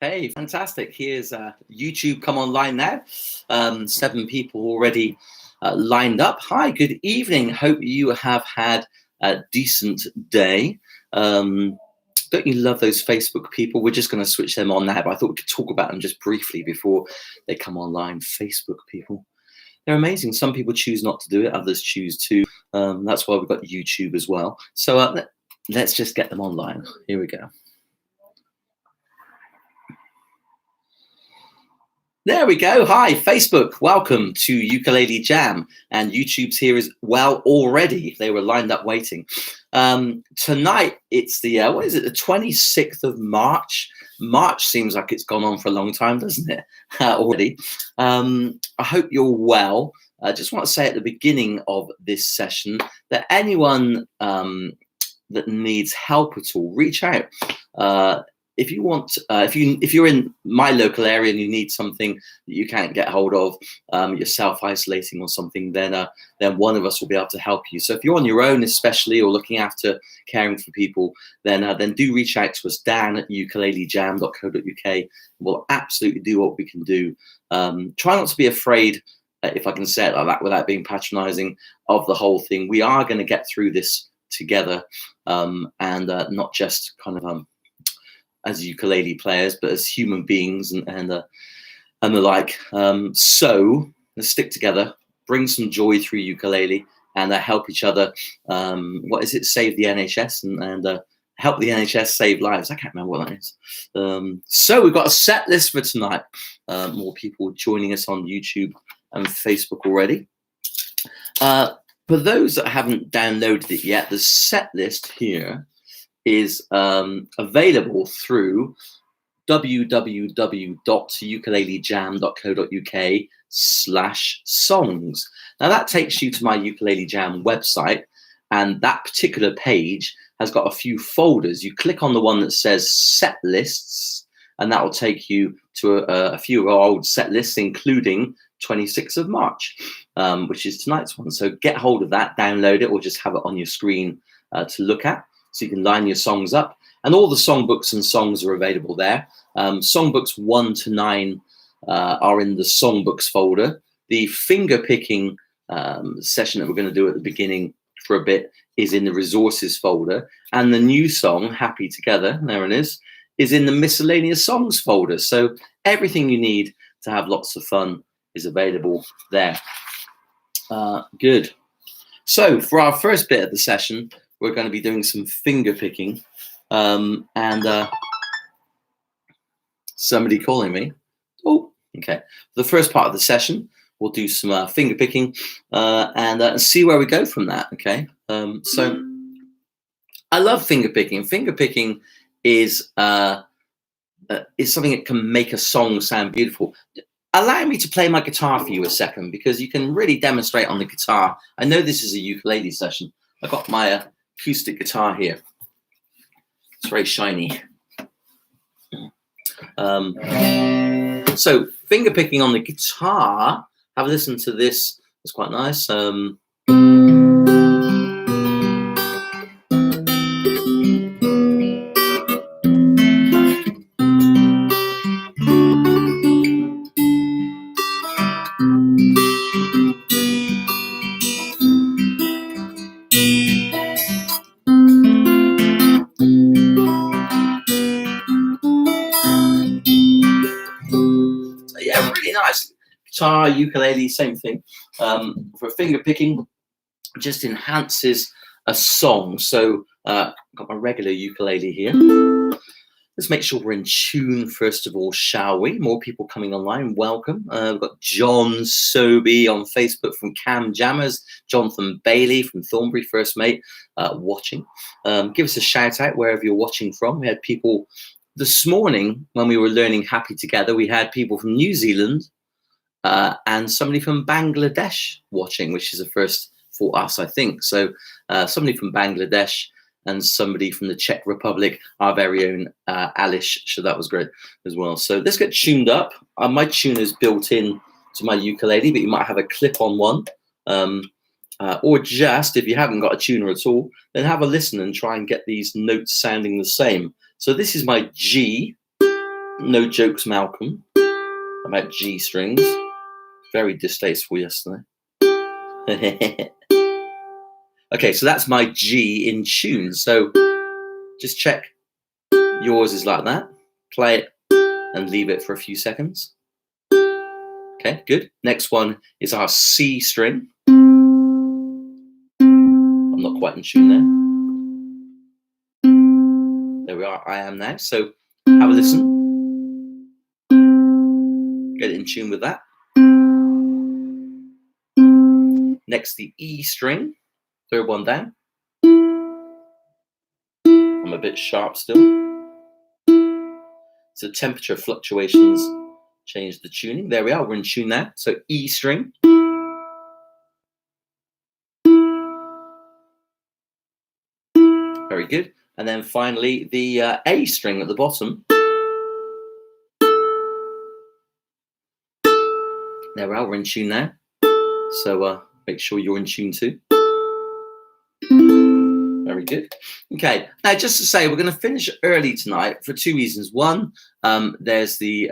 Hey, fantastic. Here's YouTube come online now. 7 people already lined up. Hi, good evening. Hope you have had a decent day. Don't you love those Facebook people? We're just going to switch them on now, but I thought we could talk about them just briefly before they come online. Facebook people. They're amazing. Some people choose not to do it. Others choose to. That's why we've got YouTube as well. So let's just get them online. Here we go. There we go. Hi, Facebook. Welcome to Ukulele Jam. And YouTube's here as well already. They were lined up waiting. Tonight, it's the, what is it, the 26th of March. March seems like it's gone on for a long time, doesn't it, already? I hope you're well. I just want to say at the beginning of this session that anyone that needs help at all, reach out. If you want, if you're in my local area and you need something that you can't get hold of, you're self-isolating or something, then one of us will be able to help you. So if you're on your own, especially, or looking after caring for people, then do reach out to us, dan@ukulelejam.co.uk. We'll absolutely do what we can do. Try not to be afraid, if I can say it like that without being patronizing, of the whole thing. We are going to get through this together, and not just kind of as ukulele players, but as human beings and the like. So let's stick together, bring some joy through ukulele, and help each other. What is it? Save the NHS and help the NHS save lives. I can't remember what that is. So we've got a set list for tonight. More people joining us on YouTube and Facebook already. For those that haven't downloaded it yet, the set list here is available through www.ukulelejam.co.uk/songs. Now that takes you to my Ukulele Jam website, and that particular page has got a few folders. You click on the one that says set lists, and that will take you to a few of our old set lists, including 26th of March, which is tonight's one. So get hold of that, download it, or just have it on your screen to look at. So you can line your songs up, and all the songbooks and songs are available there. Songbooks 1 to 9 are in the songbooks folder. The finger picking session that we're going to do at the beginning for a bit is in the resources folder, and the new song, Happy Together, there it is in the miscellaneous songs folder. So everything you need to have lots of fun is available there. Good. So for our first bit of the session, we're going to be doing some finger picking, and somebody calling me. Oh, okay. The first part of the session, we'll do some finger picking and see where we go from that. Okay. So I love finger picking. Finger picking is something that can make a song sound beautiful. Allow me to play my guitar for you a second, because you can really demonstrate on the guitar. I know this is a ukulele session. I've got my acoustic guitar here. It's very shiny. So finger picking on the guitar, have a listen to this. It's quite nice. Guitar, ukulele, same thing. For finger picking, just enhances a song. So I've got my regular ukulele here. Let's make sure we're in tune first of all, shall we? More people coming online. Welcome. We've got John Sobey on Facebook from Cam Jammers, Jonathan Bailey from Thornbury, first mate, watching. Give us a shout out wherever you're watching from. We had people this morning when we were learning Happy Together. We had people from New Zealand, and somebody from Bangladesh watching, which is a first for us, I think. So somebody from Bangladesh and somebody from the Czech Republic, our very own Alish. So that was great as well. So let's get tuned up. My tuner is built in to my ukulele, but you might have a clip-on one. Or just, if you haven't got a tuner at all, then have a listen and try and get these notes sounding the same. So this is my G. No jokes, Malcolm, about G strings. Very distasteful yesterday. Okay, so that's my G in tune. So just check yours is like that. Play it and leave it for a few seconds. Okay, good. Next one is our C string. I'm not quite in tune there. There we are, I am now. So have a listen. Get in tune with that. Next, the E string. Third one down. I'm a bit sharp still. So temperature fluctuations change the tuning. There we are, we're in tune now. So E string. Very good. And then finally, the A string at the bottom. There we are, we're in tune now. So make sure you're in tune too. Very good. Okay, now just to say, we're going to finish early tonight for two reasons. One, there's the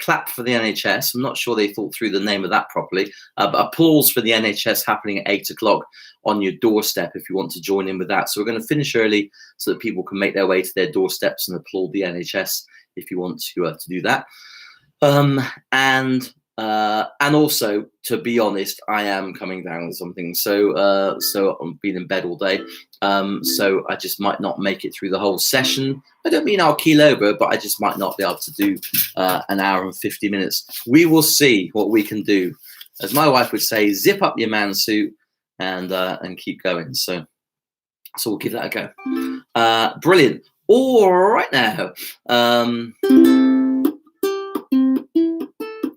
clap for the NHS. I'm not sure they thought through the name of that properly, but applause for the NHS happening at 8 o'clock on your doorstep if you want to join in with that. So we're going to finish early so that people can make their way to their doorsteps and applaud the NHS if you want to do that. And also, to be honest, I am coming down with something. So I've been in bed all day. So I just might not make it through the whole session. I don't mean I'll keel over, but I just might not be able to do an hour and 50 minutes. We will see what we can do. As my wife would say, zip up your man suit and keep going. So we'll give that a go. Brilliant. All right now.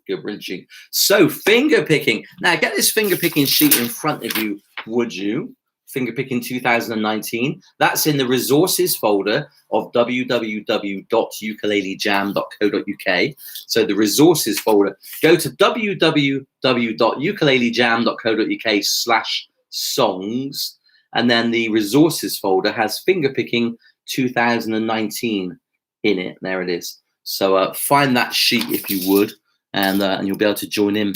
Good wrenching. So finger picking. Now get this finger picking sheet in front of you, would you? Finger picking 2019. That's in the resources folder of www.ukulelejam.co.uk. So the resources folder. Go to www.ukulelejam.co.uk/songs, and then the resources folder has finger picking 2019 in it. There it is. So find that sheet if you would. And you'll be able to join in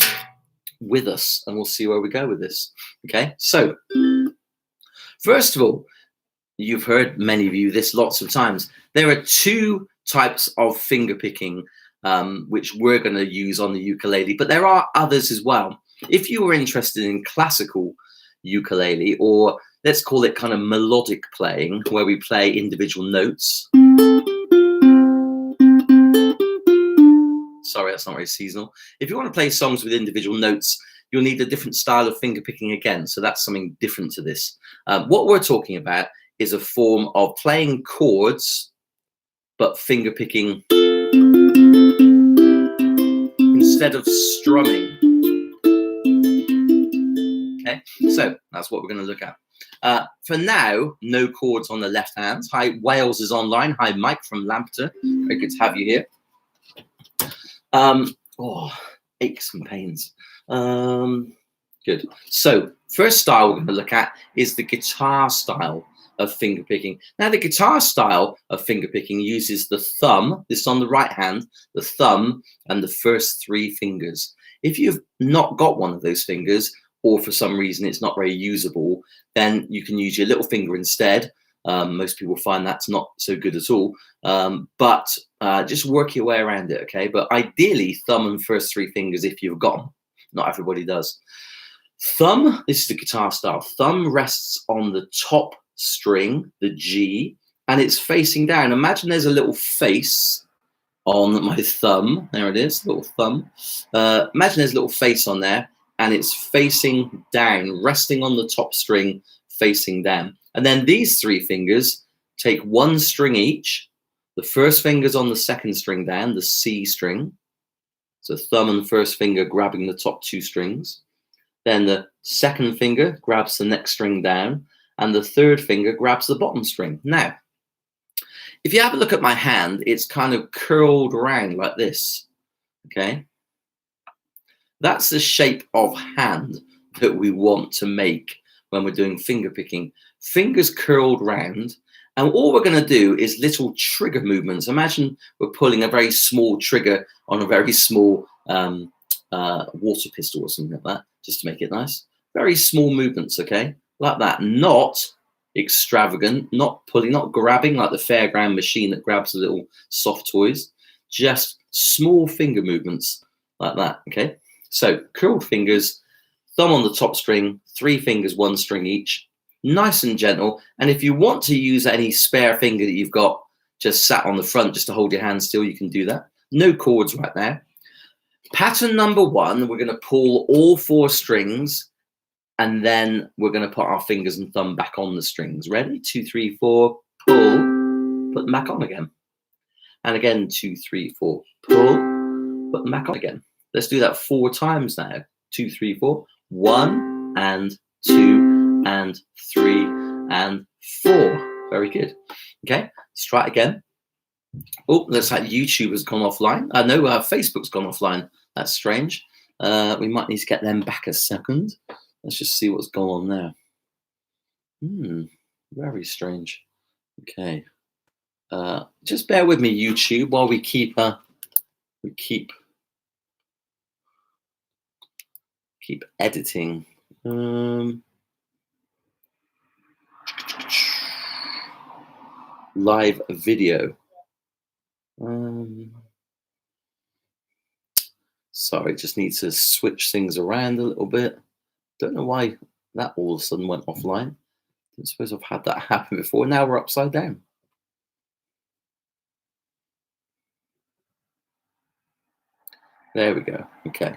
with us, and we'll see where we go with this. Okay, so first of all, you've heard, many of you, this lots of times. There are two types of finger picking which we're going to use on the ukulele, but there are others as well. If you were interested in classical ukulele, or let's call it kind of melodic playing, where we play individual notes. Sorry, that's not very seasonal. If you want to play songs with individual notes, you'll need a different style of finger picking again. So that's something different to this. What we're talking about is a form of playing chords, but finger picking instead of strumming. Okay, so that's what we're going to look at. For now, no chords on the left hand. Hi, Wales is online. Hi, Mike from Lambton. Very good to have you here. Aches and pains. Good. So first style we're going to look at is the guitar style of finger picking. Now the guitar style of finger picking uses the thumb, this on the right hand, the thumb and the first three fingers. If you've not got one of those fingers, or for some reason it's not very usable, then you can use your little finger instead. Most people find that's not so good at all, but just work your way around it, okay? But ideally, thumb and first three fingers if you've got them. Not everybody does. Thumb, this is the guitar style. Thumb rests on the top string, the G, and it's facing down. Imagine there's a little face on my thumb. There it is, little thumb. Imagine there's a little face on there, and it's facing down, resting on the top string, facing down. And then these three fingers take one string each. The first finger's on the second string down, the C string. So thumb and first finger grabbing the top two strings. Then the second finger grabs the next string down, and the third finger grabs the bottom string. Now, if you have a look at my hand, it's kind of curled around like this, okay? That's the shape of hand that we want to make when we're doing finger picking. Fingers curled round, And all we're going to do is little trigger movements. Imagine we're pulling a very small trigger on a very small water pistol or something like that, just to make it nice. Very small movements, okay? Like that. Not extravagant, not pulling, not grabbing like the fairground machine that grabs the little soft toys. Just small finger movements like that, okay? So curled fingers, thumb on the top string, 3 fingers, 1 string each. Nice and gentle. And if you want to use any spare finger that you've got just sat on the front just to hold your hand still, you can do that. No chords right there. Pattern number 1, we're going to pull all 4 strings, and then we're going to put our fingers and thumb back on the strings. Ready? 2, 3, 4, pull, put them back on again. And again, 2, 3, 4, pull, put them back on again. Let's do that 4 times now. 2, 3, 4, 1 and 2 and 3 and 4. Very good. Okay, let's try it again. Oh, looks like YouTube has gone offline. I know Facebook's gone offline. That's strange. We might need to get them back a second. Let's just see what's going on there. Very strange. Okay. Just bear with me, YouTube, while we keep editing. Live video. Sorry, just need to switch things around a little bit. Don't know why that all of a sudden went offline. I suppose I've had that happen before. Now we're upside down. There we go. Okay.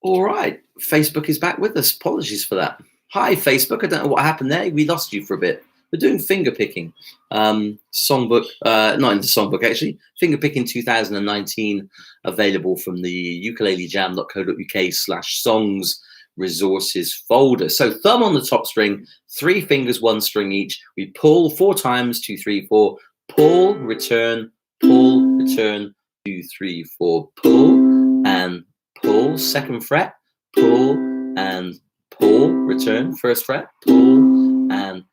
All right. Facebook is back with us. Apologies for that. Hi, Facebook. I don't know what happened there. We lost you for a bit. We're doing finger picking. Songbook, not in the songbook actually. Finger picking 2019, available from the ukulelejam.co.uk/songs resources folder. So thumb on the top string, 3 fingers, 1 string each. We pull 4 times, 2, 3, 4. Pull, return, 2, 3, 4. Pull and pull. 2nd fret. Pull and pull. Return. 1st fret. Pull and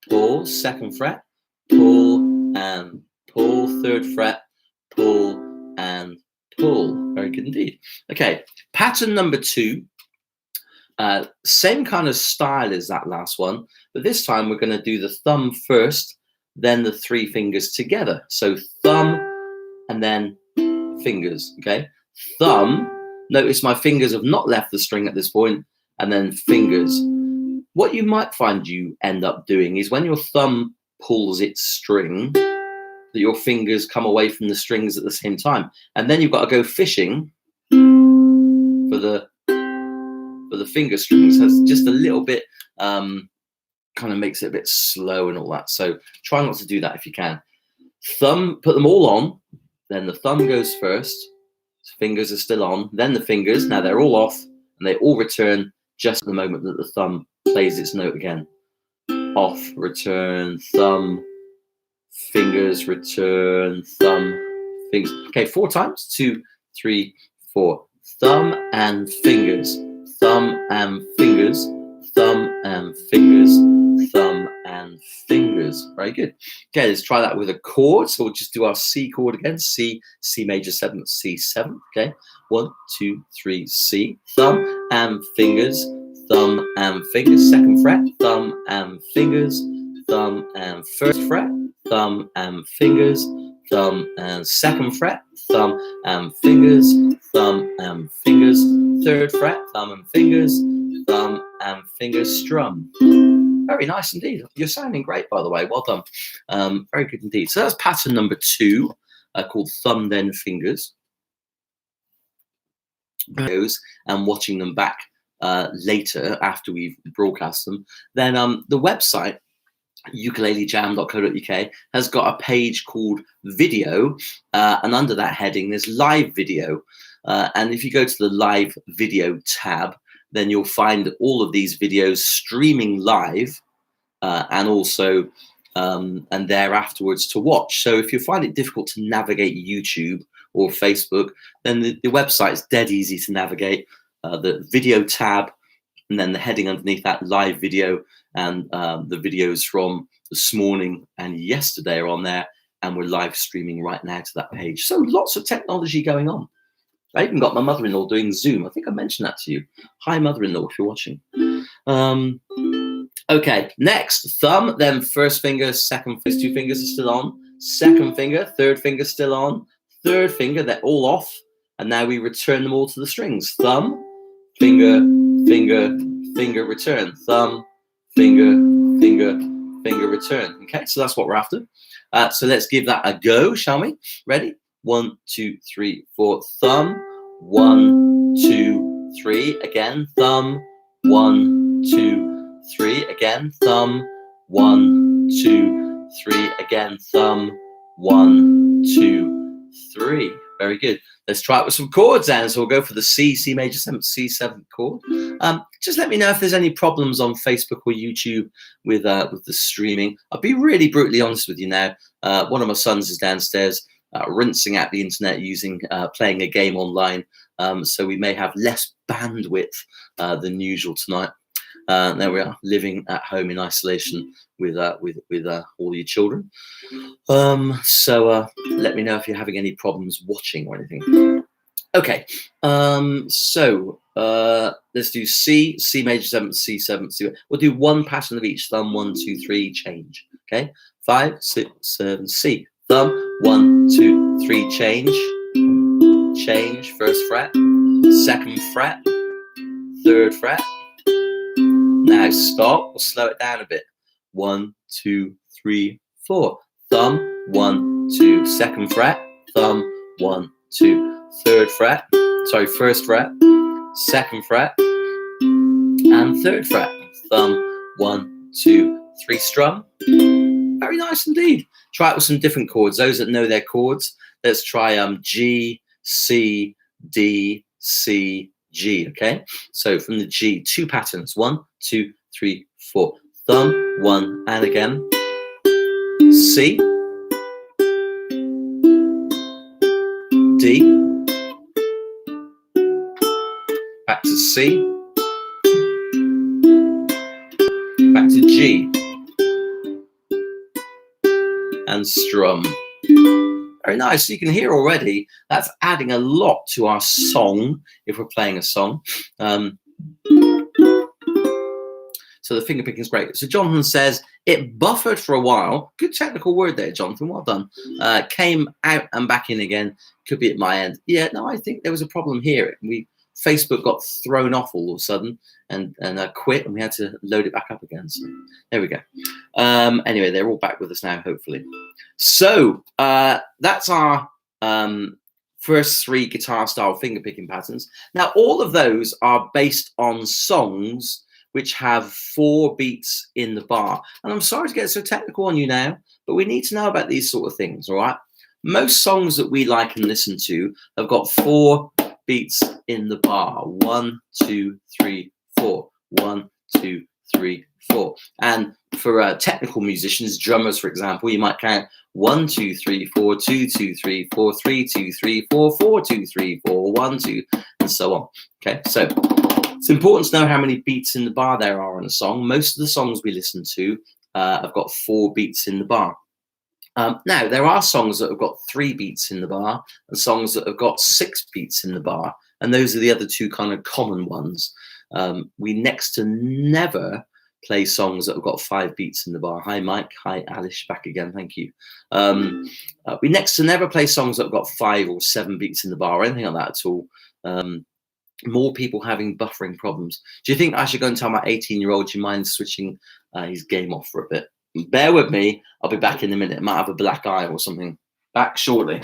pull, 2nd fret, pull and pull, 3rd fret, pull and pull. Very good indeed. Okay, pattern number 2, same kind of style as that last one, but this time we're going to do the thumb first, then the 3 fingers together. So thumb and then fingers, okay? Thumb, notice my fingers have not left the string at this point, and then fingers. What you might find you end up doing is when your thumb pulls its string, that your fingers come away from the strings at the same time. And then you've got to go fishing for the finger strings. That's just a little bit, kind of makes it a bit slow and all that. So try not to do that if you can. Thumb, put them all on, then the thumb goes first, fingers are still on, then the fingers, now they're all off, and they all return just at the moment that the thumb plays its note again. Off, return, thumb, fingers, return, thumb, fingers. Okay, 4 times. 2, 3, 4. Thumb and fingers, thumb and fingers, thumb and fingers, thumb and fingers. Very good. Okay, let's try that with a chord. So we'll just do our C chord again. C major 7, C7. Okay, 1, 2, 3, C. Thumb and fingers, thumb and fingers. 2nd fret, thumb and fingers, thumb and 1st fret, thumb and fingers, thumb and 2nd fret, thumb and fingers, thumb and fingers, 3rd fret, thumb and fingers, thumb and fingers, strum. Very nice indeed. You're sounding great, by the way. Well done. Very good indeed. So that's pattern number 2, called thumb then fingers. And watching them back later after we've broadcast them. Then the website, ukulelejam.co.uk, has got a page called video, and under that heading there's live video, and if you go to the live video tab, then you'll find all of these videos streaming live, and also and there afterwards to watch. So if you find it difficult to navigate YouTube or Facebook, then the website is dead easy to navigate. The video tab, and then the heading underneath that, live video, and the videos from this morning and yesterday are on there, and we're live streaming right now to that page. So lots of technology going on. I even got my mother-in-law doing Zoom. I think I mentioned that to you. Hi, mother-in-law, if you're watching. Okay, next, thumb, then first finger, second, first two fingers are still on. Second finger, third finger still on. Third finger, they're all off. And now we return them all to the strings. Thumb, finger, finger, finger, return. Thumb, finger, finger, finger, return. Okay, so that's what we're after. So let's give that a go, shall we? Ready? 1, 2, 3, 4. Thumb, 1, 2, 3. Again, thumb, 1, 2, 3. Again, thumb, 1, 2, 3. Again, thumb, 1, 2, 3. Very good. Let's try it with some chords then. So we'll go for the C major 7th, C7 chord. Just let me know if there's any problems on Facebook or YouTube with the streaming. I'll be really brutally honest with you now. One of my sons is downstairs rinsing out the internet using playing a game online. So we may have less bandwidth than usual tonight. There we are, living at home in isolation with all your children. So let me know if you're having any problems watching or anything. Okay, so let's do C major 7th, C7th, C. We'll do one pattern of each. Thumb, 1, 2, 3, change. Okay, 5, 6, 7, C. Thumb, 1, 2, 3, change. Change, first fret, second fret, third fret. Now stop, we'll slow it down a bit. 1, 2, 3, 4. Thumb, 1, 2, second fret. Thumb, 1, 2, third fret. Sorry, first fret, second fret, and third fret. Thumb, 1, 2, 3, strum. Very nice indeed. Try it with some different chords. Those that know their chords, let's try G, C, D, C, G. Okay, so from the G, 2 patterns. 1, 2, 3, 4. Thumb, 1, and again. C, D, back to C, back to G, and strum. Very nice. You can hear already that's adding a lot to our song if we're playing a song. So the finger picking is great. So Jonathan says, it buffered for a while. Good technical word there, Jonathan. Well done. Came out and back in again. Could be at my end. Yeah, no, I think there was a problem here. Facebook got thrown off all of a sudden and quit, and we had to load it back up again. So there we go. Anyway, they're all back with us now, hopefully. So that's our first 3 guitar style finger picking patterns. Now, all of those are based on songs which have 4 beats in the bar. And I'm sorry to get so technical on you now, but we need to know about these sort of things, all right? Most songs that we like and listen to have got 4 beats in the bar. 1, 2, 3, 4. 1, 2, 3, 4. And for technical musicians, drummers, for example, you might count 1, 2, 3, 4, 2, 2, 3, 4, 3, 2, 3, 4, 4, 2, 3, 4, 1, 2, and so on. Okay, so it's important to know how many beats in the bar there are in a song. Most of the songs we listen to have got 4 beats in the bar. Now, there are songs that have got 3 beats in the bar and songs that have got 6 beats in the bar. And those are the other 2 kind of common ones. We next to never play songs that have got 5 beats in the bar. Hi, Mike. Hi, Alice. Back again. Thank you. We next to never play songs that have got 5 or 7 beats in the bar or anything like that at all. More people having buffering problems. Do you think I should go and tell my 18-year-old, do you mind switching his game off for a bit? Bear with me. I'll be back in a minute. I might have a black eye or something. Back shortly.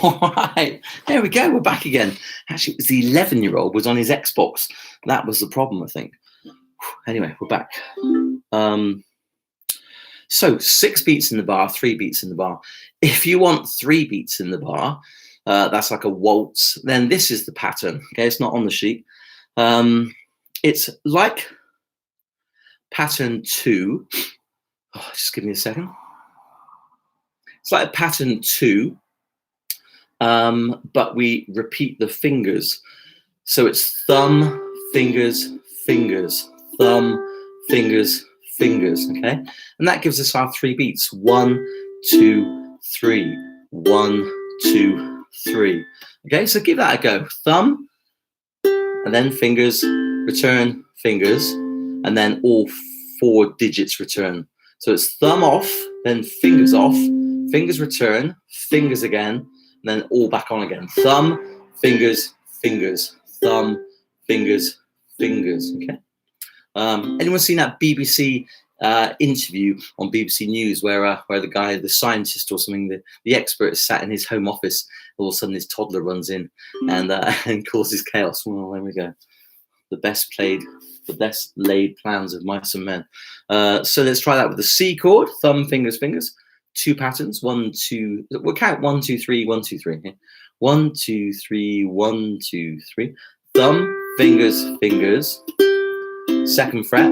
All right, there we go. We're back again. Actually, it was the 11-year-old was on his Xbox. That was the problem, I think. Anyway, we're back. So 6 beats in the bar, 3 beats in the bar. If you want 3 beats in the bar, that's like a waltz, then this is the pattern. Okay, it's not on the sheet. It's like pattern 2. Oh, just give me a second. It's like pattern 2, but we repeat the fingers. So it's thumb, fingers, fingers, thumb, fingers, fingers, okay? And that gives us our 3 beats. 1, 2, 3. 1, 2, 3. Okay, so give that a go. Thumb, and then fingers, return, fingers, and then all 4 digits return. So it's thumb off, then fingers off, fingers return, fingers again, and then all back on again. Thumb, fingers, fingers, thumb, fingers, fingers, okay? Anyone seen that BBC interview on BBC News where the guy, the scientist or something, the expert is sat in his home office, all of a sudden his toddler runs in and causes chaos? Well, there we go. The best laid plans of mice and men. So let's try that with the C chord, thumb, fingers, fingers. 2 patterns, 1, 2, we'll count 1, 2, 3, 1, 2, 3. Okay? 1, 2, 3, 1, 2, 3. Thumb, fingers, fingers. 2nd fret,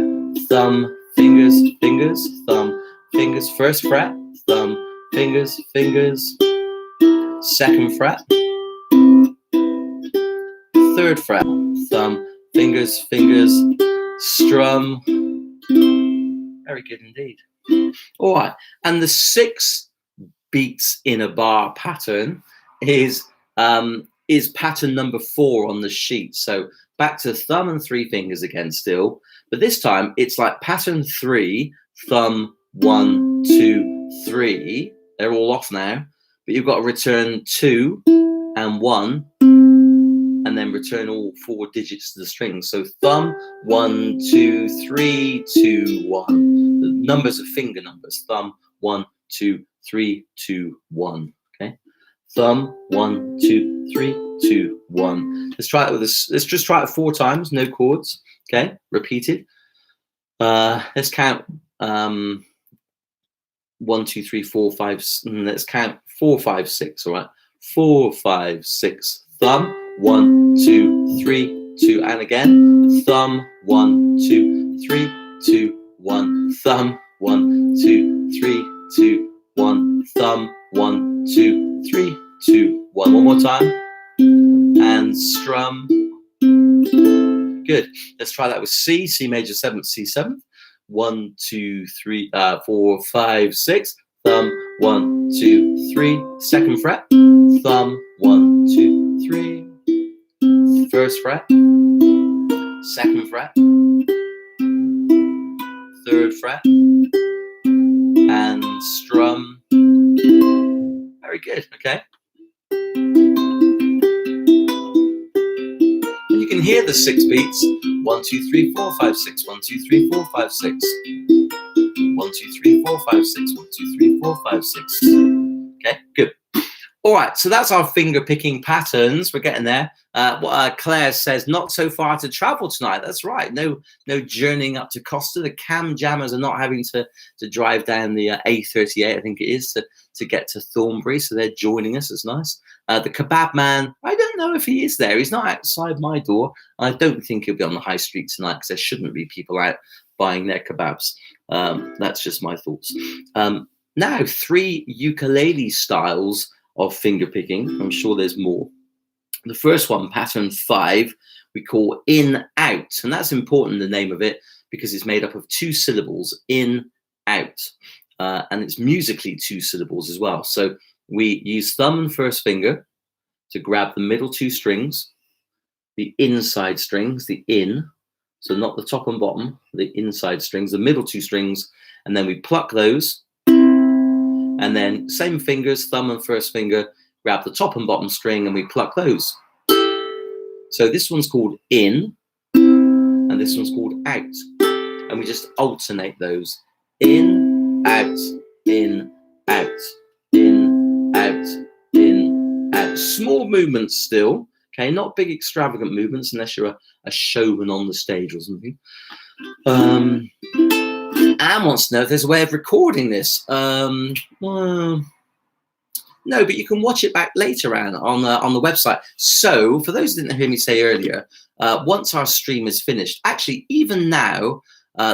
thumb, fingers, fingers, thumb, fingers. 1st fret, thumb, fingers, fingers. 2nd fret. 3rd fret, thumb, fingers, fingers. Strum. Very good indeed. All right, and the 6 beats in a bar pattern is pattern number 4 on the sheet. So back to thumb and 3 fingers again still, but this time it's like pattern 3, thumb, 1, 2, 3. They're all off now, but you've got to return 2 and 1, and then return all 4 digits to the string. So thumb, 1, 2, 3, 2, 1. The numbers are finger numbers. Thumb, 1, 2, 3, 2, 1. Okay. Thumb, 1, 2, 3, 2, 1. Let's try it with this. Let's just try it 4 times. No chords. Okay. Repeated. Let's count 1, 2, 3, 4, 5. Let's count 4, 5, 6. All right. 4, 5, 6. Thumb, 1, 2, 3, 2, and again. Thumb, 1, 2, 3, 2, 1. Thumb, 1, 2, 3, 2, 1. Thumb, 1, 2, 3, 2, 1. One more time. And strum. Good. Let's try that with C. C major 7th, C 7th. 1, 2, 3, 4, 5, 6. Thumb, 1, 2, 3. 2nd fret. Thumb, 1, 2, 3. 1st fret. 2nd fret. 3rd fret. And strum. Very good. Okay. And you can hear the 6 beats. 1, 2, 3, 4, 5, 6. 1, 2, 3, 4, 5, 6. 1, 2, 3, 4, 5, 6. 1, 2, 3, 4, 5, 6. Okay, good. All right, so that's our finger picking patterns. We're getting there. Claire says, not so far to travel tonight. That's right. No journeying up to COSTA. The cam jammers are not having to drive down the A38, I think it is, to get to Thornbury. So they're joining us. It's nice. The kebab man, I don't know if he is there. He's not outside my door. I don't think he'll be on the high street tonight because there shouldn't be people out buying their kebabs. That's just my thoughts. Now, 3 ukulele styles of finger picking. I'm sure there's more. The first one, pattern 5, we call in, out. And that's important, the name of it, because it's made up of 2 syllables, in, out. And it's musically 2 syllables as well. So we use thumb and 1st finger to grab the middle 2 strings, the inside strings, the in, so not the top and bottom, the inside strings, the middle 2 strings, and then we pluck those. And then same fingers, thumb and 1st finger, grab the top and bottom string and we pluck those. So this one's called in and this one's called out. and we just alternate those. In, out, in, out, in, out, in, out. Small movements still, okay, not big extravagant movements unless you're a showman on the stage or something. Anne wants to know if there's a way of recording this. Well, no, but you can watch it back later, Anne, on the website. So for those who didn't hear me say earlier, once our stream is finished, actually even now,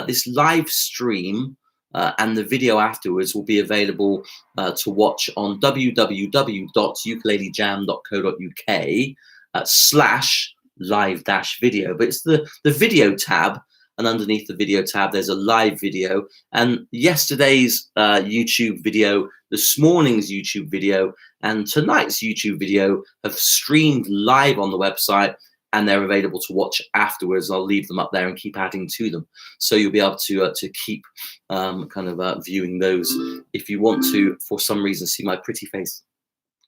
this live stream and the video afterwards will be available to watch on www.ukulelejam.co.uk/live-video. But it's the video tab, and underneath the video tab, there's a live video. And yesterday's YouTube video, this morning's YouTube video, and tonight's YouTube video have streamed live on the website, and they're available to watch afterwards. I'll leave them up there and keep adding to them, so you'll be able to keep viewing those if you want to, for some reason, see my pretty face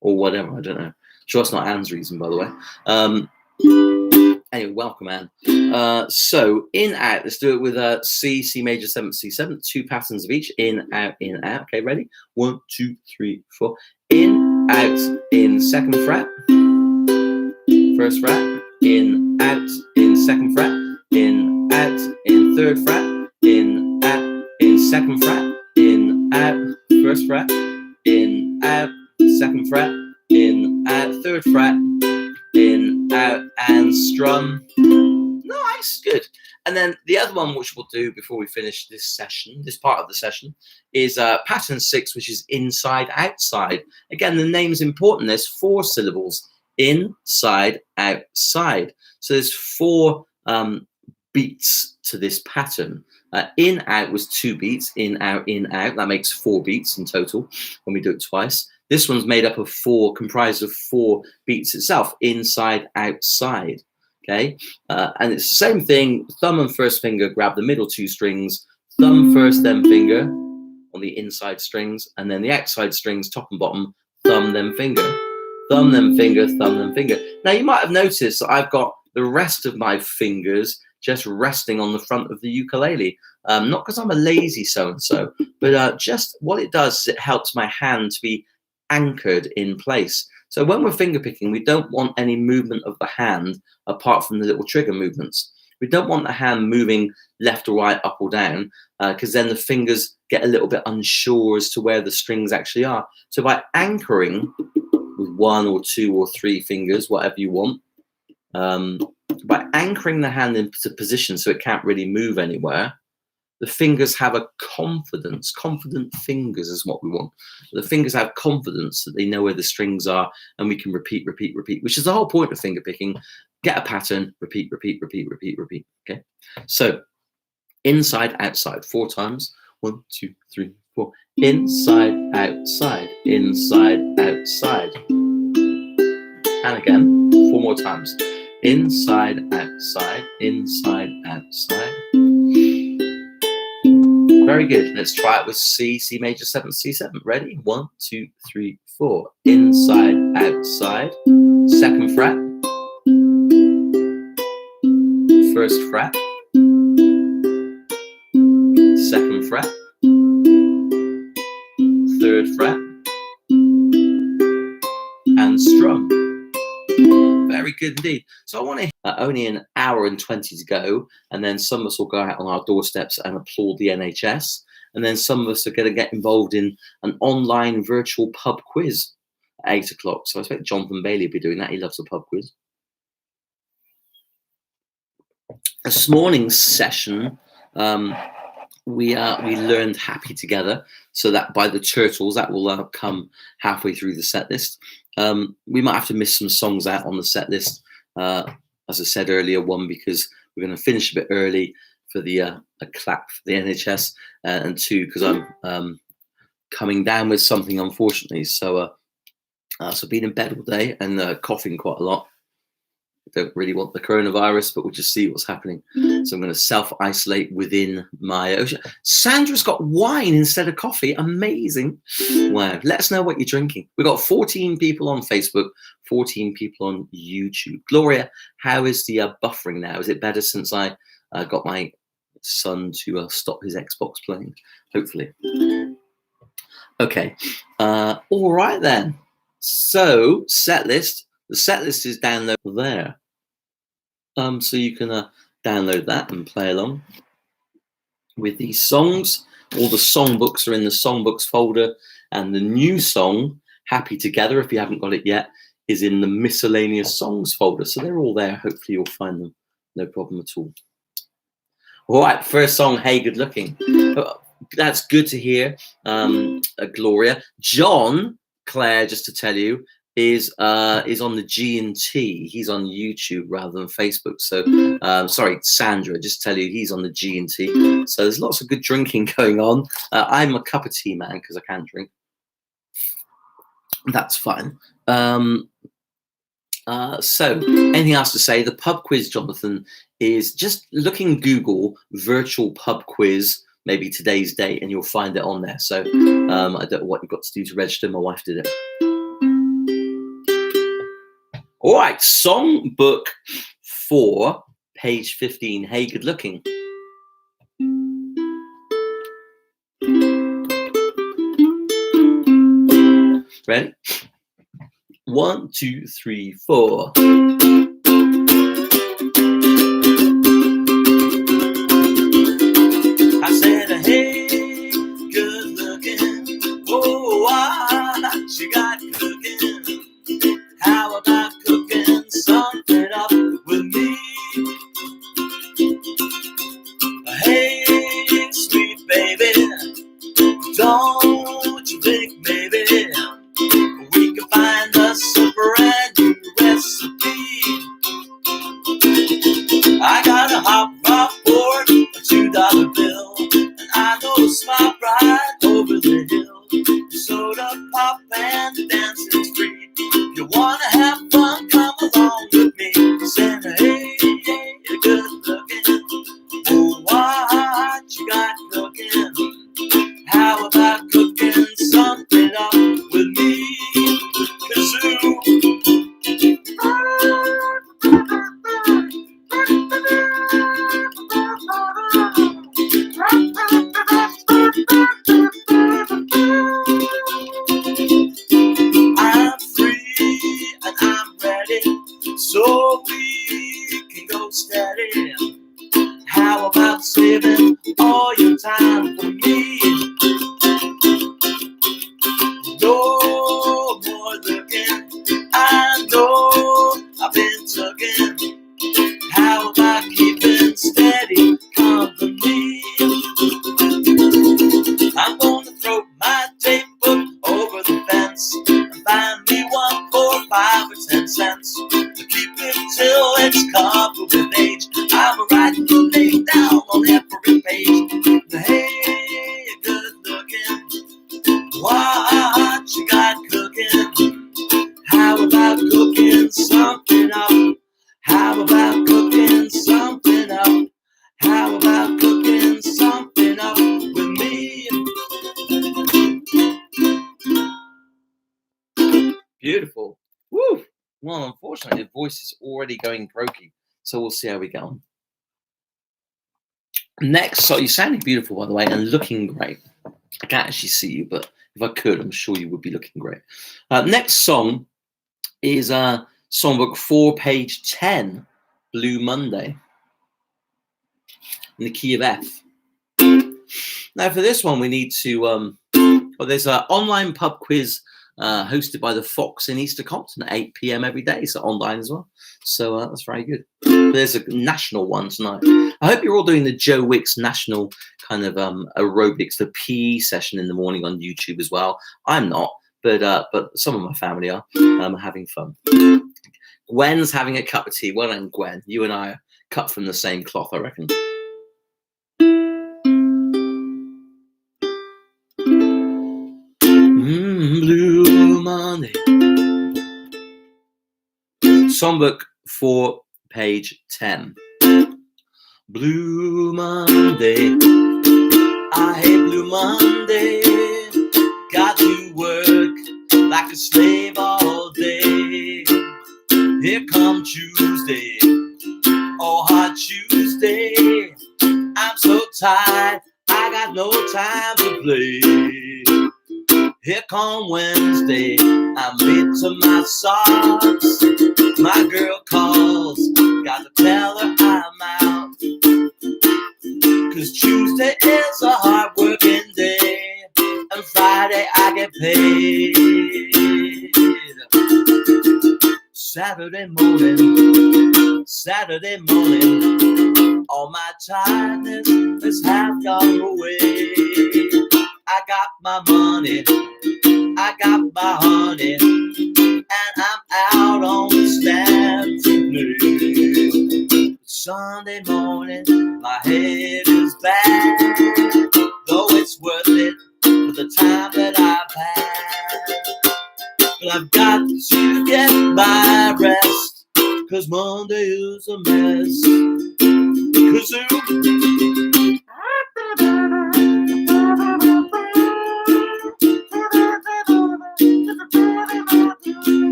or whatever. I don't know. Sure, it's not Anne's reason, by the way. Anyway, welcome, Anne. So in, out. Let's do it with C major 7th, C7. 2 patterns of each. In, out, in, out. Okay, ready? 1, 2, 3, 4. In, out, in 2nd fret. 1st fret. In, out, in 2nd fret. In, out, in 3rd fret. In, out, in 2nd fret. In, out, 1st fret. In, out, 2nd fret. In, out, 3rd fret. In, out, and strum. Nice, good. And then the other one, which we'll do before we finish this session, this part of the session, is pattern 6, which is inside, outside. Again, the name's important. There's 4 syllables. Inside, outside. So there's 4 beats to this pattern. In, out was 2 beats. In, out, in, out. That makes 4 beats in total when we do it twice. This one's made up of 4, comprised of 4 beats itself. Inside, outside. Okay, and it's the same thing. Thumb and first finger grab the middle 2 strings. Thumb first, then finger on the inside strings, and then the outside strings, top and bottom. Thumb, then finger. Thumb, then finger. Thumb, then finger. Now you might have noticed that I've got the rest of my fingers just resting on the front of the ukulele. Not because I'm a lazy so-and-so, but just what it does is it helps my hand to be anchored in place. So when we're finger picking, we don't want any movement of the hand apart from the little trigger movements. We don't want the hand moving left or right, up or down, because then the fingers get a little bit unsure as to where the strings actually are. So by anchoring with 1 or 2 or 3 fingers, whatever you want, by anchoring the hand into position so it can't really move anywhere, the fingers have a confidence. Confident fingers is what we want. The fingers have confidence that they know where the strings are, and we can repeat, repeat, repeat, which is the whole point of finger picking. Get a pattern, repeat, repeat, repeat, repeat, repeat. Okay. So inside, outside, 4 times. 1, 2, 3, 4. Inside, outside, inside, outside. And again, 4 more times. Inside, outside, inside, outside. Very good. Let's try it with C major 7th, C7. Ready? 1, 2, 3, 4. Inside, outside. 2nd fret. 1st fret. 2nd fret. 3rd fret. And strum. Very good indeed. So I want to only an hour and 20 to go, and then some of us will go out on our doorsteps and applaud the NHS, and then some of us are going to get involved in an online virtual pub quiz at 8 o'clock. So I expect Jonathan Bailey will be doing that. He loves a pub quiz. This morning's session, we learned Happy Together, so that by the Turtles, that will come halfway through the set list. We might have to miss some songs out on the set list, as I said earlier, 1, because we're going to finish a bit early for the a clap for the NHS, and 2, because I'm coming down with something, unfortunately. So so been in bed all day and coughing quite a lot. Don't really want the coronavirus, but we'll just see what's happening. So I'm going to self-isolate within my ocean. Sandra's got wine instead of coffee. Amazing. Wow. Let us know what you're drinking. We've got 14 people on Facebook, 14 people on YouTube. Gloria, how is the buffering now? Is it better since I got my son to stop his Xbox playing, hopefully. Okay, all right then. So set list. The set list is down there. So you can download that and play along with these songs. All the songbooks are in the songbooks folder, and the new song, Happy Together, if you haven't got it yet, is in the miscellaneous songs folder. So they're all there. Hopefully you'll find them. No problem at all. All right, first song, Hey Good Looking. That's good to hear, Gloria. John, Claire, just to tell you, is on the G&T. He's on YouTube rather than Facebook. So, sorry, Sandra, just to tell you, he's on the G&T. So there's lots of good drinking going on. I'm a cup of tea man because I can't drink. That's fine. So anything else to say? The pub quiz, Jonathan, is just look in Google virtual pub quiz, maybe today's date, and you'll find it on there. So I don't know what you've got to do to register. My wife did it. All right, songbook 4, page 15. Hey, Good Looking. Ready? 1, 2, 3, 4. I said, hey, good looking. Oh, what you got cooking? How about cooking something up with me? Hey, sweet baby, don't you think maybe we can find us a brand new recipe? I got a hot rock for a $2 bill, and I know a spot right over the hill. Soda pop and the dancing's free. If you wanna have fun, come along with me. Saying, hey, yeah, you're good looking. Oh, what you got cooking? How about cooking something up with me? Kazoo. I'm free and I'm ready, so we can go steady. How about saving all your time for me? No more looking, I know I've been tugging. How about keeping steady company? I'm gonna throw my tape book over the fence and find me one for 5 or 10 cents to keep it till it's covered with age. I'm writing your name down on every page. Hey, good looking, what you got cooking? How about cooking something up? How about cooking something up? How about cooking something up with me? Beautiful. Woo! Well, unfortunately, the voice is already going croaky, so we'll see how we get on. Next, so you're sounding beautiful, by the way, and looking great. I can't actually see you, but if I could, I'm sure you would be looking great. Next song is songbook 4, page 10, Blue Monday, in the key of F. Now, for this one, we need to, there's an online pub quiz hosted by the Fox in Easter Compton at 8 p.m. every day, so online as well. So that's very good. There's a national one tonight. I hope you're all doing the Joe Wicks national kind of aerobics, the PE session in the morning on YouTube as well. I'm not, but some of my family are having fun. Gwen's having a cup of tea. Well done, Gwen. You and I are cut from the same cloth, I reckon. Blue Monday. Songbook 4, page 10. Blue Monday, I hate Blue Monday. Got to work like a slave all day. Here come Tuesday, oh hot Tuesday. I'm so tight, I got no time to play. Here come Wednesday, I'm late to my socks. My girl calls, got to tell her I'm out. 'Cause Tuesday is a hard working day, and Friday I get paid. Saturday morning, all my tiredness has half gone away. I got my money, I got my honey, and I'm out on the stand to play. Sunday morning, my head is bad, though it's worth it for the time that I've had. But I've got to get my rest, 'cause Monday is a mess. 'Cause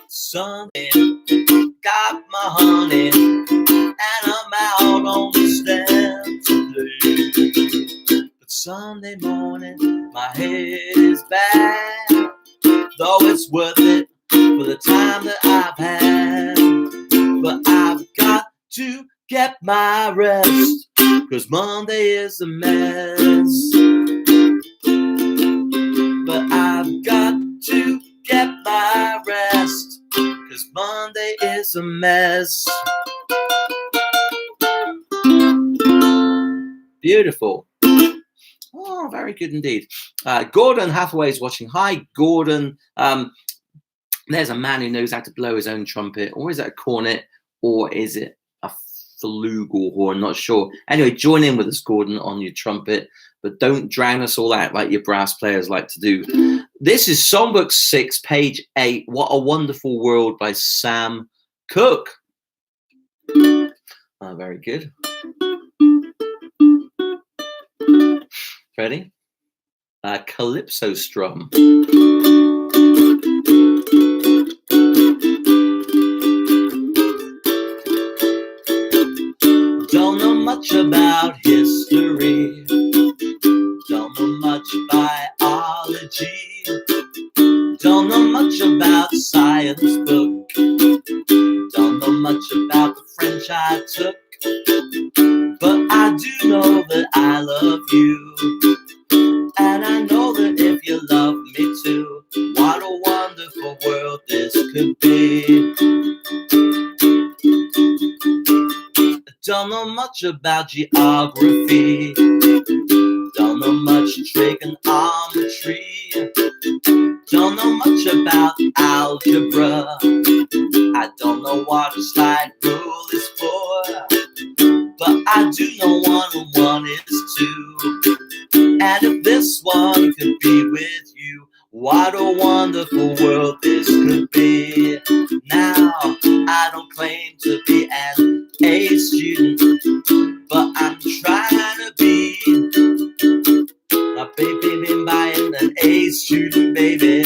Sunday, got my honey, and I'm out on the stand to play. But Sunday morning, my head is bad, though it's worth it for the time that I've had. But I've got to get my rest, 'cause Monday is a mess. But I've got to get my rest, 'cause Monday is a mess. Beautiful. Oh, very good indeed. Gordon Hathaway is watching. Hi, Gordon. There's a man who knows how to blow his own trumpet. Or is it a cornet? Or is it a flugelhorn? Not sure. Anyway, join in with us, Gordon, on your trumpet. But don't drown us all out like your brass players like to do. This is Songbook 6, page 8. What a Wonderful World by Sam Cooke. Very good. Ready? Calypso strum. Don't know much about history, don't know much biology, don't know much about science book, don't know much about the French I took, but I do know that I love you, and I know that if you love me too, what a wonderful world this could be. Don't know much about geography, don't know much trigonometry, don't know much about algebra, I don't know what a slide rule is for, but I do know 1 and 1 is 2, and if this one could be with you, what a wonderful world this could be. Now, I don't claim to be an A student, but I'm trying to be. My baby been buying an A student, baby.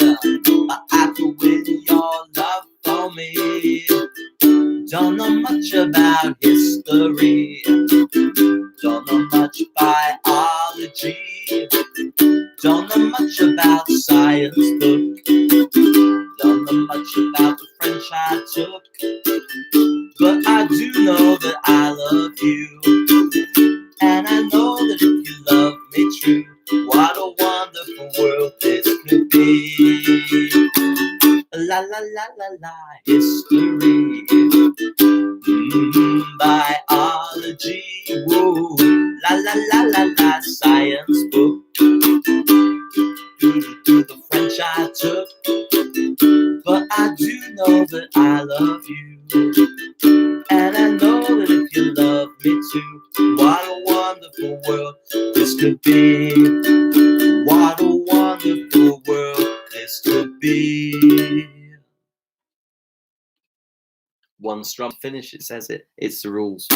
I could win your love for me. Don't know much about history, don't know much biology, don't know much about science book, don't know much about the French I took, but I do know that I love you, and I know that if you love me true, what a wonderful world this could be. La la la la la, history, biology, whoa, la la la la la, science book, do the French I took, but I do know that I love you, and I know that if you love me too, what a wonderful world this could be. What a wonderful world this could be. 1 strum finish, it says it. It's the rules.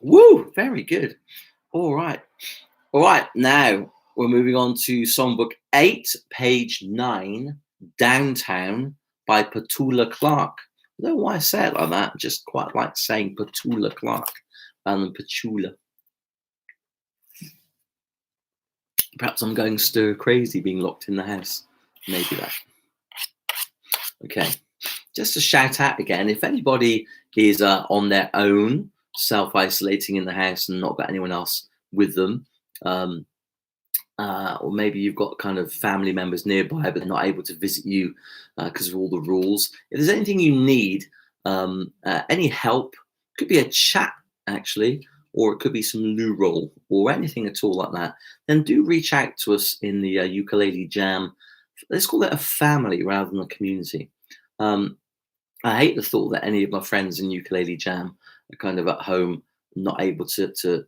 Woo! Very good. All right. Now we're moving on to Songbook 8, page 9. Downtown by Petula Clark. I don't know why I say it like that. I just quite like saying Petula Clark rather than Petula. Perhaps I'm going stir crazy being locked in the house. Maybe that. Okay. Just to shout out again, if anybody is on their own, self-isolating in the house and not got anyone else with them, or maybe you've got kind of family members nearby but they're not able to visit you because of all the rules. If there's anything you need, any help, could be a chat actually, or it could be some loo roll or anything at all like that, then do reach out to us in the Ukulele Jam. Let's call it a family rather than a community. I hate the thought that any of my friends in Ukulele Jam are kind of at home, not able to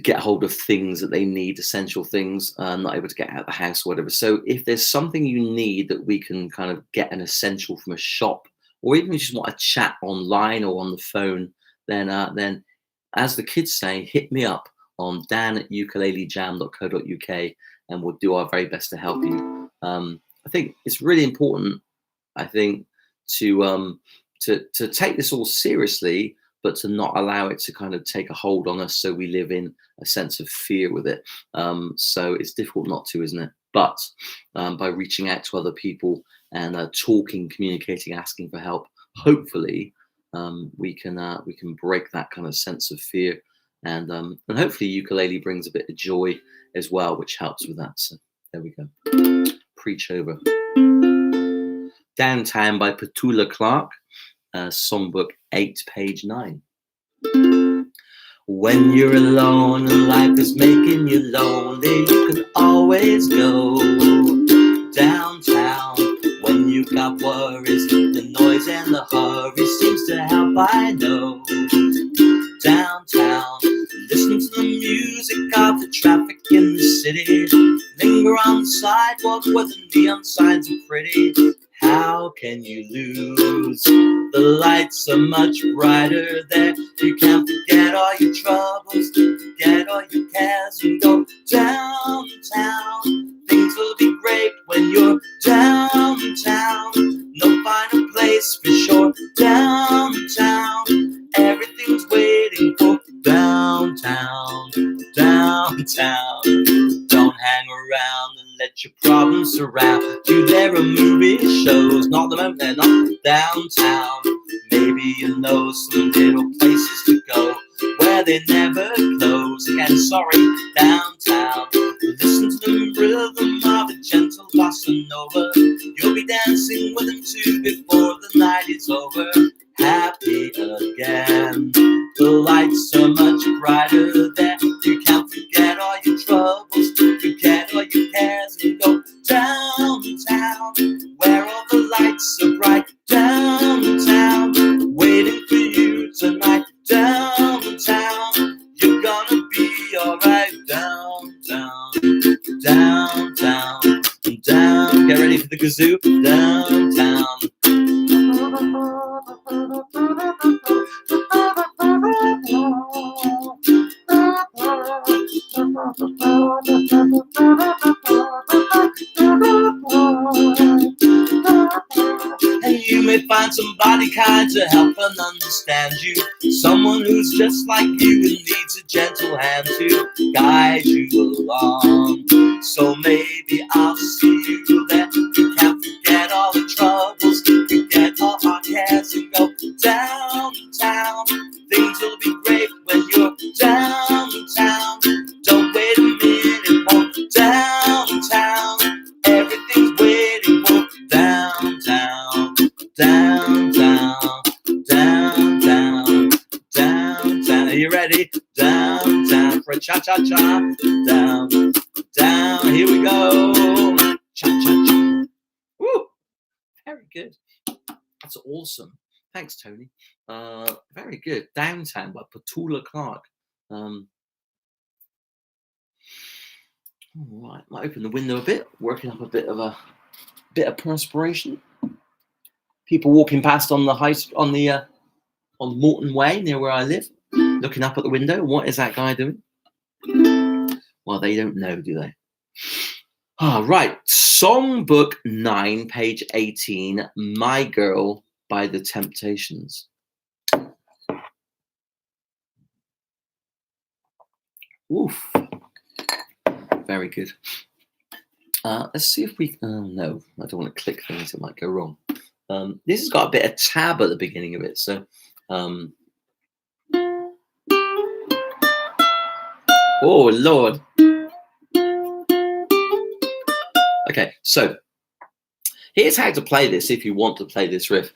get hold of things that they need, essential things, not able to get out of the house or whatever. So if there's something you need that we can kind of get an essential from a shop, or even if you just want to chat online or on the phone, then as the kids say, hit me up on dan@ukulelejam.co.uk and we'll do our very best to help you. I think it's really important, I think, to take this all seriously, but to not allow it to kind of take a hold on us so we live in a sense of fear with it. So it's difficult not to, isn't it? But by reaching out to other people and talking, communicating, asking for help, hopefully we can break that kind of sense of fear, and hopefully ukulele brings a bit of joy as well, which helps with that. So there we go. Preach over. Downtown by Petula Clark, Songbook 8, page 9. When you're alone and life is making you lonely, you can always go downtown. When you've got worries, the noise and the hurry seems to help, I know. Downtown, listen to the music of the traffic in the city. Linger on the sidewalk where the neon signs are pretty. How can you lose? The lights are much brighter there. You can't forget all your troubles, forget all your cares, and go downtown. Things will be great when you're downtown. No finer place for sure. Downtown, everything's waiting for downtown. Downtown. Don't hang around and let your problems surround you. There are movie shows, not the moment, they're not downtown. Maybe you know some little places to go where they never close. Again, sorry, downtown. Listen to the rhythm of a gentle bossa nova. You'll be dancing with them too before the night is over. Happy again. The lights are much brighter there. You can't forget all your troubles, forget all your cares, and go downtown, where all the lights are bright. Downtown, waiting for you tonight. Downtown, you're gonna be alright. Downtown, downtown, down. Get ready for the kazoo. Downtown. And you may find somebody kind to help and understand you. Someone who's just like you and needs a gentle hand to guide you along. So maybe I'll see you there. You can't forget all the troubles, forget all our cares, and go downtown. Things will be great when you're downtown. Don't wait a minute more. Downtown, everything's waiting for downtown. Downtown, downtown, downtown. Are you ready? Downtown for a cha-cha-cha. Down, down. Here we go. Cha-cha-cha. Woo! Very good. That's awesome. Thanks, Tony. Very good. Downtown by Petula Clark. All right, might open the window a bit, working up a bit of perspiration. People walking past on the on Morton Way near where I live, looking up at the window. What is that guy doing? Well, they don't know, do they? Right. Songbook 9, page 18, My Girl by The Temptations. Oof. Very good. Let's see if we, oh no, I don't want to click things, it might go wrong. This has got a bit of tab at the beginning of it, so, oh Lord. Okay, so here's how to play this if you want to play this riff.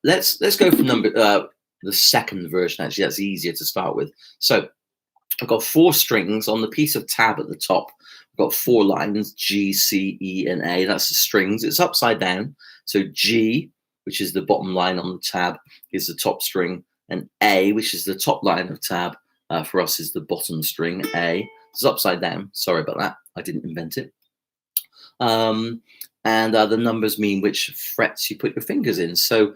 Let's go for the second version, actually, that's easier to start with. So I've got 4 strings on the piece of tab at the top. I've got 4 lines, G, C, E, and A. That's the strings. It's upside down. So G, which is the bottom line on the tab, is the top string. And A, which is the top line of tab, for us is the bottom string, A. It's upside down. Sorry about that. I didn't invent it. And the numbers mean which frets you put your fingers in. So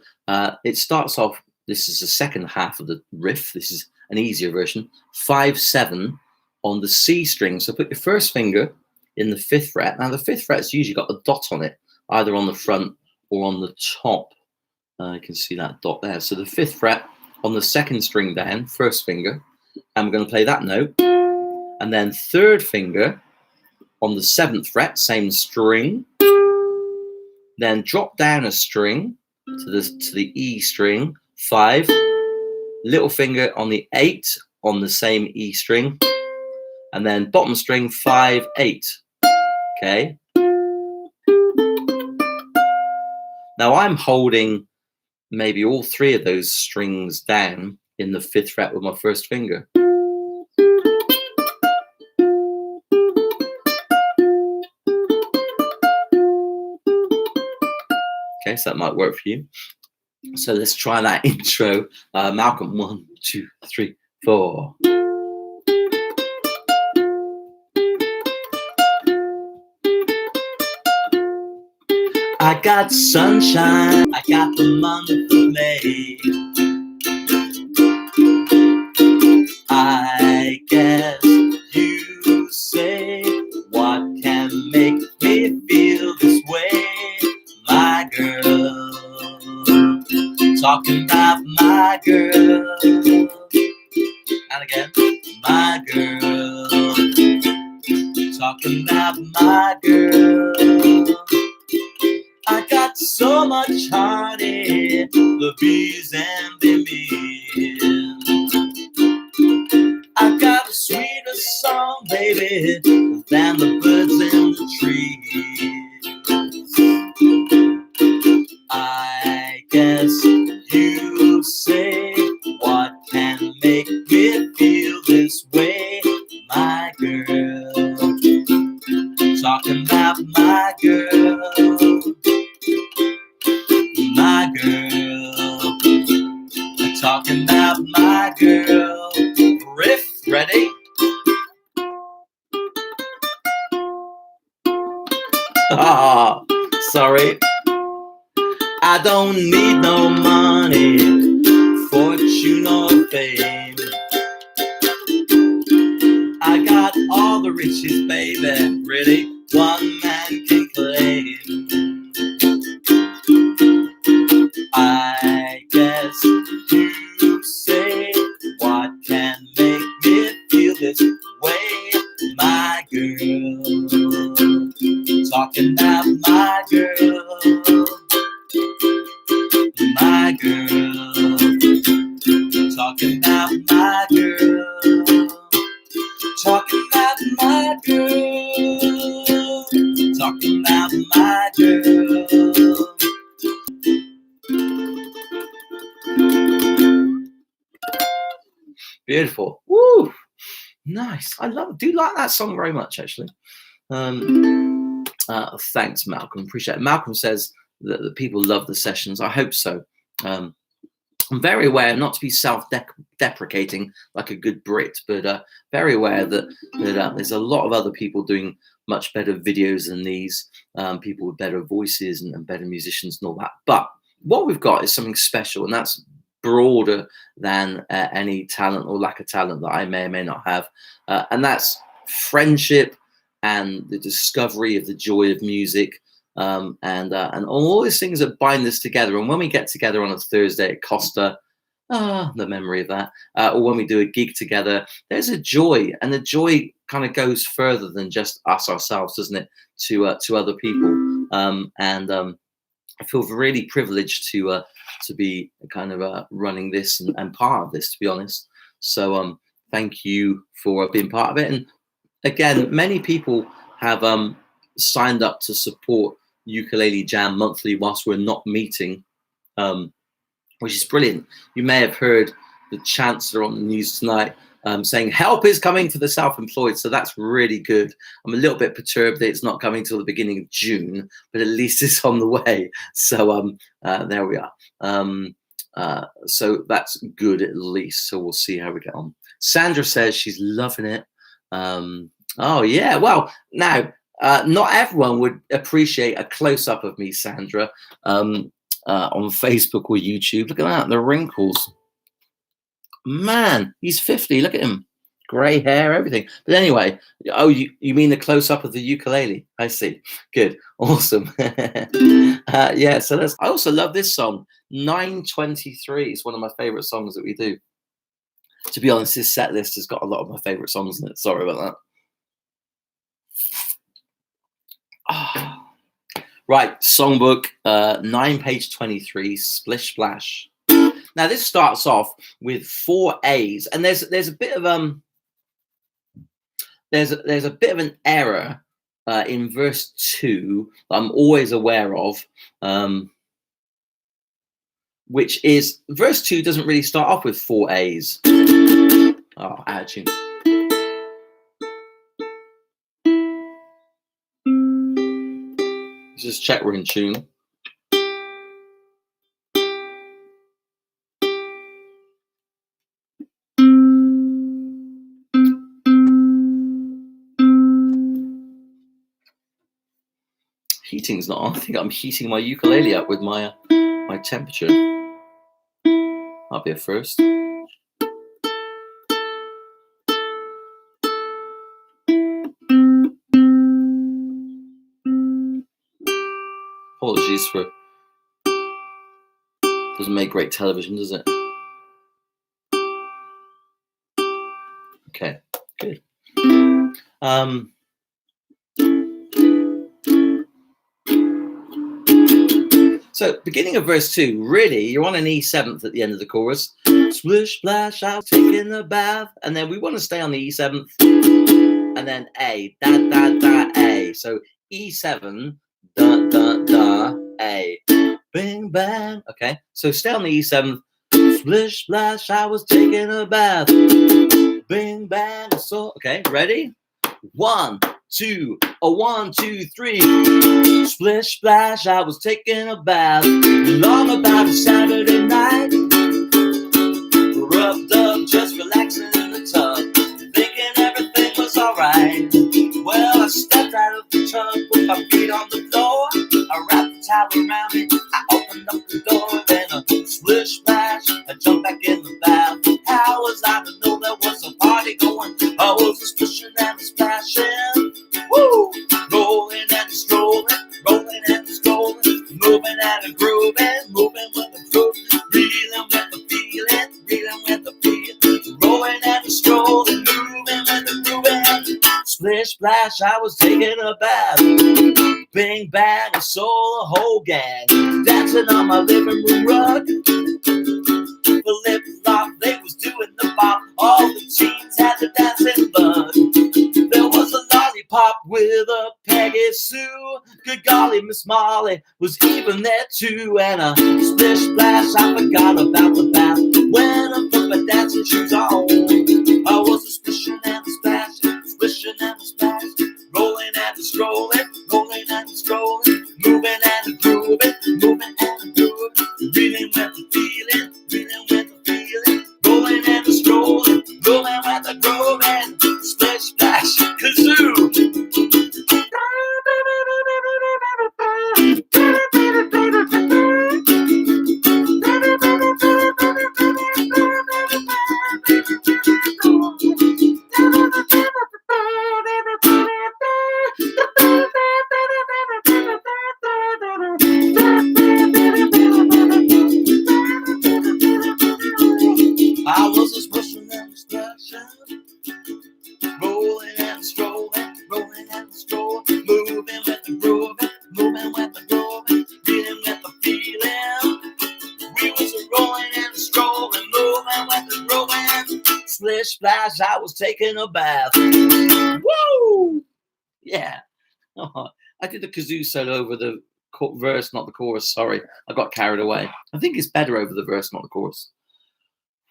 it starts off, this is the second half of the riff. This is an easier version. 5, 7 on the C string. So put your first finger in the 5th fret. Now the 5th fret's usually got a dot on it, either on the front or on the top. You can see that dot there. So the 5th fret on the 2nd string down, first finger, and we're going to play that note. And then 3rd finger on the 7th fret, same string. Then drop down a string to the E string, 5. Little finger on the 8 on the same E string, and then bottom string 5, 8. Okay. Now I'm holding maybe all 3 of those strings down in the 5th fret with my first finger. Okay, so that might work for you. So let's try that intro. Malcolm, 1, 2, 3, 4. I got sunshine, I got the month of May. I guess you say, what can make me feel this way? My girl, talking about my girl. And again, my girl, talking about my girl. I got so much honey, the bees and the bees. I got a sweeter song, baby, than the birds in the trees. I guess you say, what can make me feel this way? My girl, talking about my girl. My girl, talking about my girl. Riff, ready? Ah, sorry. I don't need no money, fortune or fame. I got all the riches, baby, really, one man can claim. I guess you say, what can make me feel this way? My girl, talking about my girl. My girl, talking about my girl. Talking about my girl. Talking about my girl. Beautiful. Woo! Nice. I do like that song very much, actually. Thanks, Malcolm. Appreciate it. Malcolm says that people love the sessions. I hope so. I'm very aware not to be self-deprecating like a good Brit, but very aware that there's a lot of other people doing much better videos than these, people with better voices and better musicians and all that. But what we've got is something special, and that's broader than any talent or lack of talent that I may or may not have, and that's friendship and the discovery of the joy of music, and all these things that bind us together. And when we get together on a Thursday at Costa, the memory of that, or when we do a gig together, there's a joy, and the joy kind of goes further than just us ourselves, doesn't it, to other people. I feel really privileged to be kind of running this and part of this, to be honest. So thank you for being part of it. And again, many people have signed up to support Ukulele Jam monthly whilst we're not meeting, which is brilliant. You may have heard the Chancellor on the news tonight saying help is coming for the self-employed. So that's really good. I'm a little bit perturbed that it's not coming till the beginning of June, but at least it's on the way. So there we are. So that's good at least. So we'll see how we get on. Sandra says she's loving it. Oh yeah, well, now not everyone would appreciate a close-up of me, Sandra, on Facebook or YouTube. Look at that, the wrinkles. Man, he's 50. Look at him. Grey hair, everything. But anyway, oh, you mean the close-up of the ukulele? I see. Good. Awesome. Yeah, so I also love this song. 923 is one of my favorite songs that we do. To be honest, this set list has got a lot of my favorite songs in it. Sorry about that. Oh. Right, songbook, 9 page 23, Splish Splash. Now this starts off with 4 A's, and there's a bit of there's a bit of an error in verse 2 that I'm always aware of, which is verse 2 doesn't really start off with 4 A's. Oh, ouchie. Let's just check we're in tune. Heating's not on. I think I'm heating my ukulele up with my temperature. That'll be a first. Apologies for, doesn't make great television, does it? Okay, good. So beginning of verse 2, really, you're on an E7th at the end of the chorus. Splish, splash, I was taking a bath. And then we want to stay on the E7th. And then A, da, da, da, A. So E7, da, da, da, A. Bing, bang. Okay, so stay on the E7th. Splish, splash, I was taking a bath. Bing, bang, so. Okay, ready? 1, 2, 1, 2, 3. Splish, splash, I was taking a bath. Long about a Saturday night. Rubbed up, just relaxing in the tub. Thinking everything was alright. Well, I stepped out of the tub with my feet on the floor. I wrapped the towel around me. I opened up the door. Then a splish, splash, I jumped back in the bath. How was I to know there was a party going? I was a splishing and a splashing. Woo! Rolling and strolling, rolling and strolling, moving and a grooving, moving with the groove, reeling with the feeling, reeling with the feeling, rolling and strolling, moving with the grooving. Splish splash, I was taking a bath. Bing bang, I saw the whole gang dancing on my living room rug. The lip lock, they was doing the bop. All the teens had the dancing bug. There was a lollipop with a Peggy Sue. Good golly, Miss Molly was even there too. And a splish splash, I forgot about the bath. When I put my dancing shoes on, I was a splishing and a splashing, splishing and a splashing, rolling and a strolling, rolling and a strolling, moving and a grooving, moving and a grooving, reeling with the feeling, reeling with the feeling, rolling and a strolling, rolling with the grooving, splish splash, kazoo. splish splash, I was taking a bath. Woo! Yeah. Oh, I did the kazoo solo over the verse, not the chorus. Sorry, I got carried away. I think it's better over the verse, not the chorus.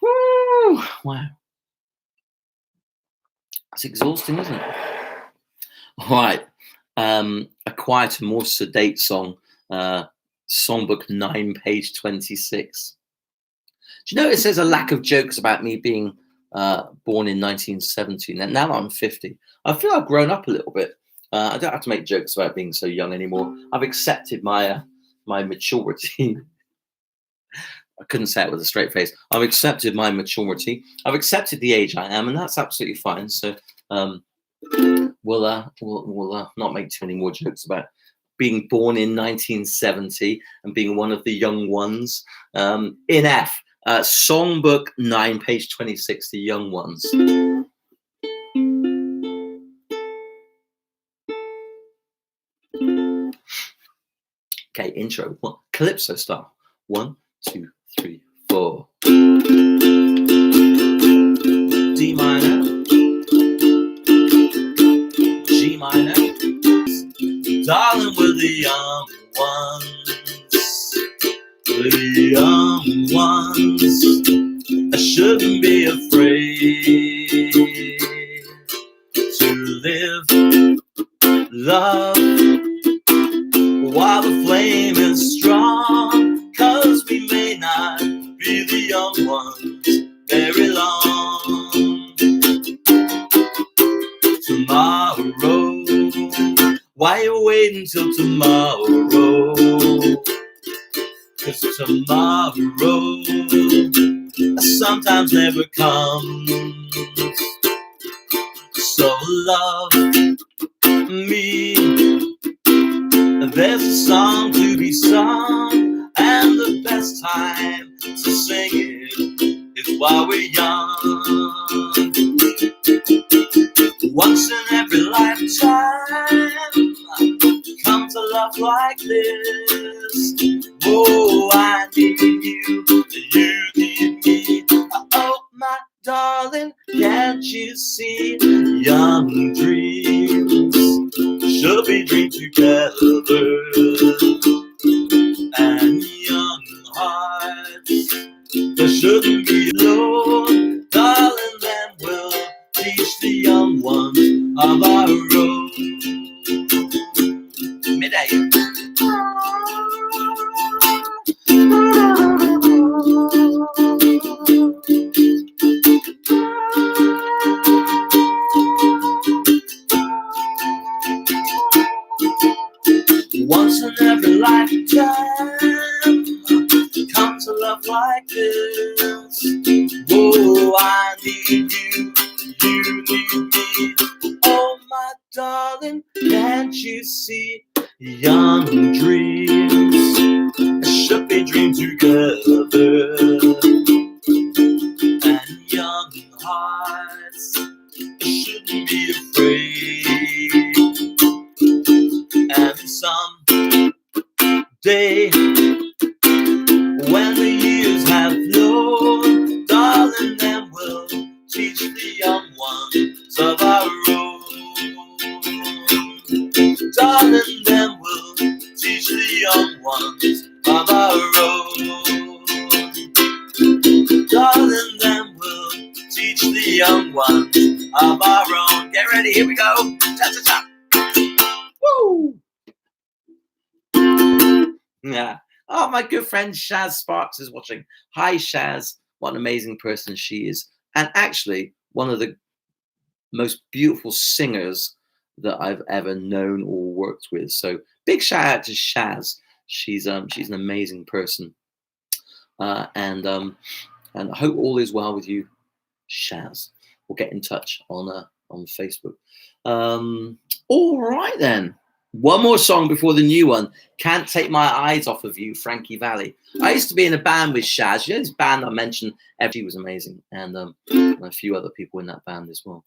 Woo! Wow. It's exhausting, isn't it? All right. A quieter, more sedate song. Songbook 9, page 26. Do you notice there's a lack of jokes about me being born in 1970? Now that I'm 50, I feel I've grown up a little bit. I don't have to make jokes about being so young anymore. I've accepted my maturity. I couldn't say it with a straight face. I've accepted my maturity. I've accepted the age I am, and that's absolutely fine. So we'll not make too many more jokes about being born in 1970 and being one of the young ones. In F, Songbook 9, page 26, the young ones. Okay, intro. Calypso style. 1, 2, 3, 4. D minor, G minor. Darling, we're the young ones, the young ones. I shouldn't be afraid to live, love, while the flame is strong, 'cause we may not be the young ones very long. Tomorrow, why you waiting till tomorrow? 'Cause tomorrow sometimes never comes. So love me. There's a song to be sung, and the best time to sing it is while we're young. Once in every lifetime comes a love like this. Oh, I need you, you need me. Oh, my darling, can't you see? Young dreams should be dreamed together, and young hearts there shouldn't be alone. Darling, then we'll teach the young ones of our own. Midday. Once in every lifetime comes a love like this. Oh, I need you, you need me. Oh, my darling, can't you see? Young dreams should be dreamed together, and young hearts shouldn't be afraid. And someday, when the years have flown, darling, then we'll teach the young ones of our own. Darling, then we'll teach the young ones of our own. Darling, then we'll teach the young ones of our own. Get ready, here we go. Cha-cha-cha. Woo! Yeah. Oh, my good friend Shaz Sparks is watching. Hi, Shaz. What an amazing person she is. And actually, one of the most beautiful singers that I've ever known or worked with. So big shout out to Shaz. She's an amazing person. And I hope all is well with you, Shaz. We'll get in touch on Facebook. All right then. One more song before the new one. Can't Take My Eyes Off of You, Frankie Valli. I used to be in a band with Shaz. You know this band I mentioned? She was amazing. And a few other people in that band as well.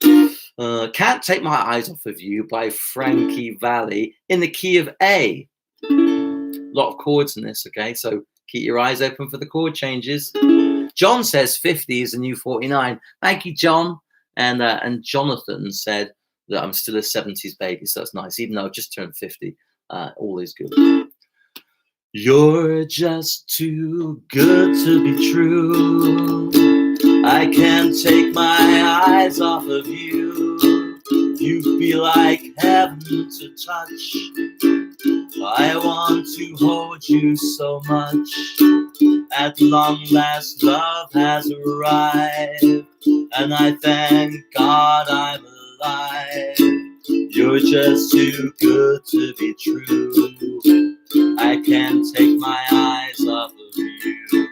Can't Take My Eyes Off of You by Frankie Valli in the key of A. A lot of chords in this, okay? So keep your eyes open for the chord changes. John says 50 is the new 49. Thank you, John. And Jonathan said that I'm still a 70s baby, so that's nice. Even though I've just turned 50, all is good. You're just too good to be true. I can't take my eyes off of you. You feel like heaven to touch. I want to hold you so much. At long last, love has arrived, and I thank God I'm alive. You're just too good to be true. I can't take my eyes off of you.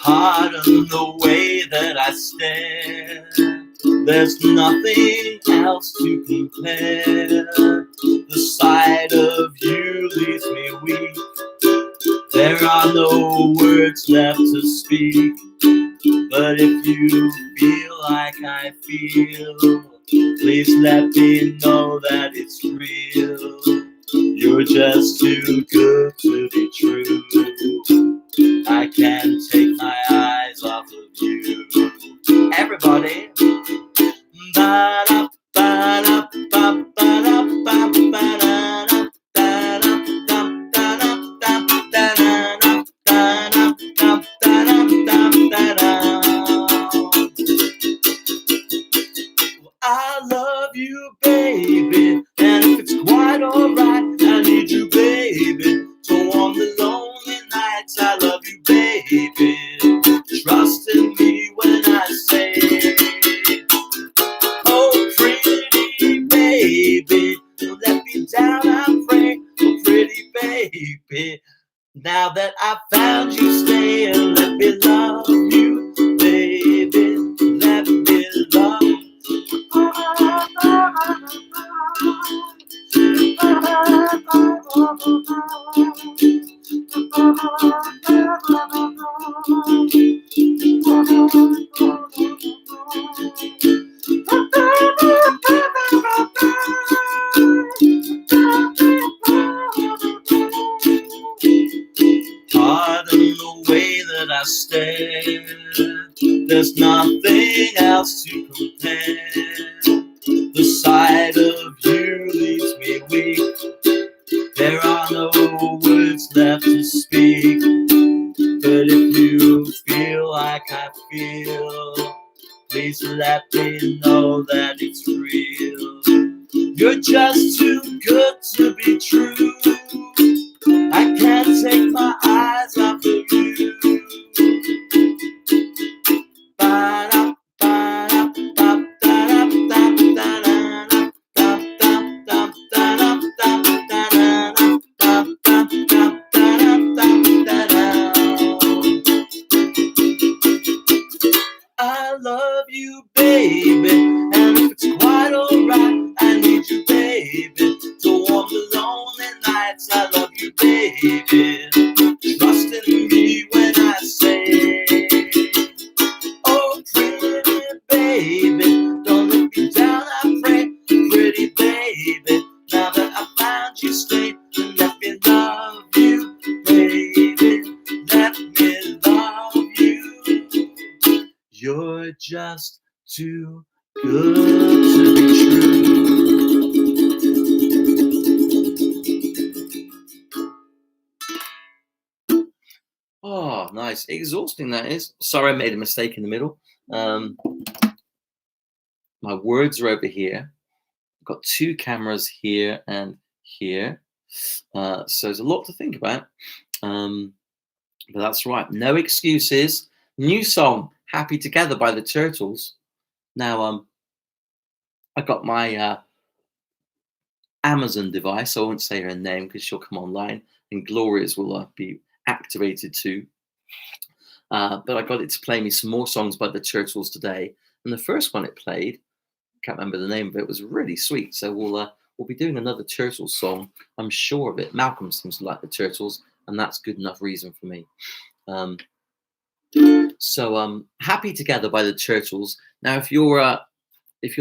Pardon the way that I stare. There's nothing else to compare. The sight of you leaves me weak. There are no words left to speak. But if you feel like I feel, please let me know that it's real. You're just too good to be true. I can't take my eyes off of you. Everybody. Ba-da, ba-da, ba, ba-da, ba, ba-da, da-da, da, da-da, da, da-da, da-da, da, da-da, I love you, baby, and if it's quite alright, I need you, baby, to warm the lonely nights. I love you, baby, trust in me when I say, oh, pretty baby, don't let me down, I pray, oh, pretty baby, now that I found you, stay and let me love you, baby, let me love you. Pardon the way that I stare. There's nothing else to compare. The sight of you leaves me weak. There are no words left to speak. But if you feel like I feel, please let me know that it's real. You're just too good to be true. I can't take my eyes off of you. Ba-da, ba-da, ba, da-da, da, da-da, da, da, da, da, da, da, da, I love you, baby, and if it's quite alright, I need you, baby, to warm the lonely nights. I love you, baby, trust in me when I say, oh, pretty baby, don't let me down, I pray, pretty baby, now that I found you, stay and let me love you, baby, let me love you. You're just too good to be true. Oh, nice. Exhausting, that is. Sorry, I made a mistake in the middle. My words are over here. I've got two cameras here and here. So there's a lot to think about. But that's right. No excuses. New song, Happy Together by the Turtles. Now, I got my Amazon device. I won't say her name because she'll come online, and Gloria's will be activated too. But I got it to play me some more songs by the Turtles today. And the first one it played, can't remember the name of it, was really sweet. So we'll be doing another Turtles song. I'm sure of it. Malcolm seems to like the Turtles, and that's good enough reason for me. So Happy Together by the Turtles. Now, if you're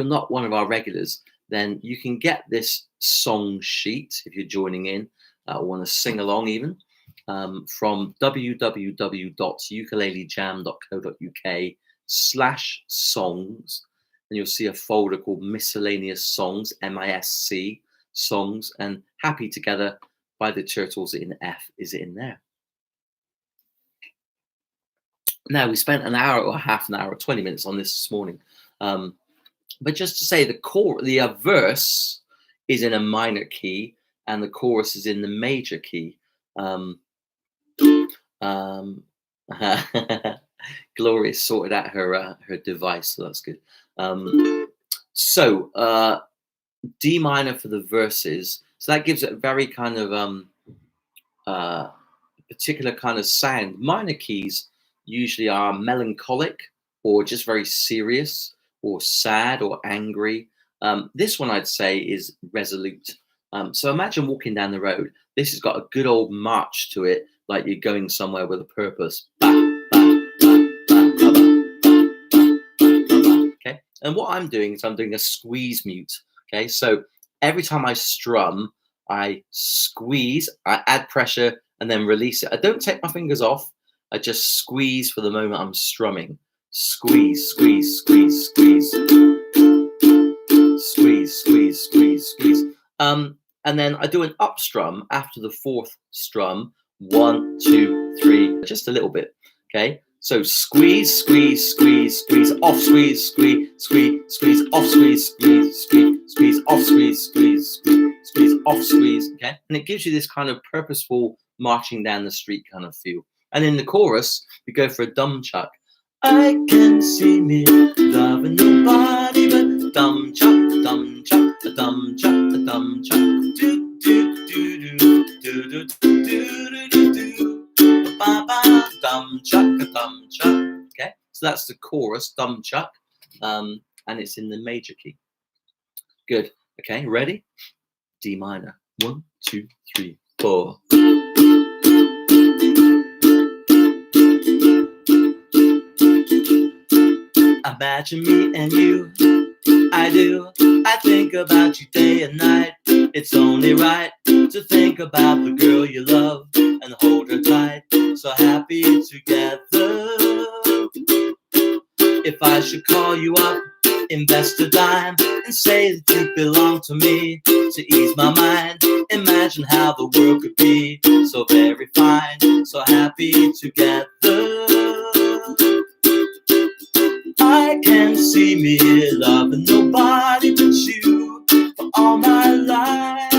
not one of our regulars, then you can get this song sheet if you're joining in or want to sing along even. from www.ukulelejam.co.uk/songs, and you'll see a folder called Miscellaneous Songs, MISC songs, and Happy Together by the Turtles in F is in there. Now, we spent an hour or half an hour or 20 minutes on this morning. But just to say, the verse is in a minor key and the chorus is in the major key. Gloria sorted out her device, so that's good. D minor for the verses. So that gives it a very kind of particular kind of sound. Minor keys usually are melancholic or just very serious or sad or angry. This one I'd say is resolute. So imagine walking down the road. This has got a good old march to it, like you're going somewhere with a purpose. Okay, and what I'm doing is I'm doing a squeeze mute. Okay, so every time I strum, I squeeze, I add pressure, and then release it. I don't take my fingers off. I just squeeze for the moment I'm strumming. Squeeze, squeeze, squeeze, squeeze. Squeeze, squeeze, squeeze, squeeze. And then I do an up strum after the fourth strum. 1, 2, 3, just a little bit. Okay, so squeeze, squeeze, squeeze, squeeze, off, squeeze, squeeze, squeeze, squeeze, off, squeeze, squeeze, squeeze, squeeze, off, squeeze, squeeze, squeeze, squeeze, off, squeeze. Okay, and it gives you this kind of purposeful marching down the street kind of feel. And in the chorus, we go for a dum chuck. I can see me loving nobody but dum chuck, dum chuck, a dum chuck, a dum chuck. Do do do do do do do do do do. Ba ba dum chuck, a dum chuck. Okay, so that's the chorus, dum chuck, and it's in the major key. Good. Okay, ready? D minor. 1, 2, 3, 4. Imagine me and you, I do. I think about you day and night. It's only right to think about the girl you love and hold her tight. So happy together. If I should call you up, invest a dime, and say that you belong to me, to ease my mind, imagine how the world could be so very fine, so happy together. I can see me loving nobody but you for all my life.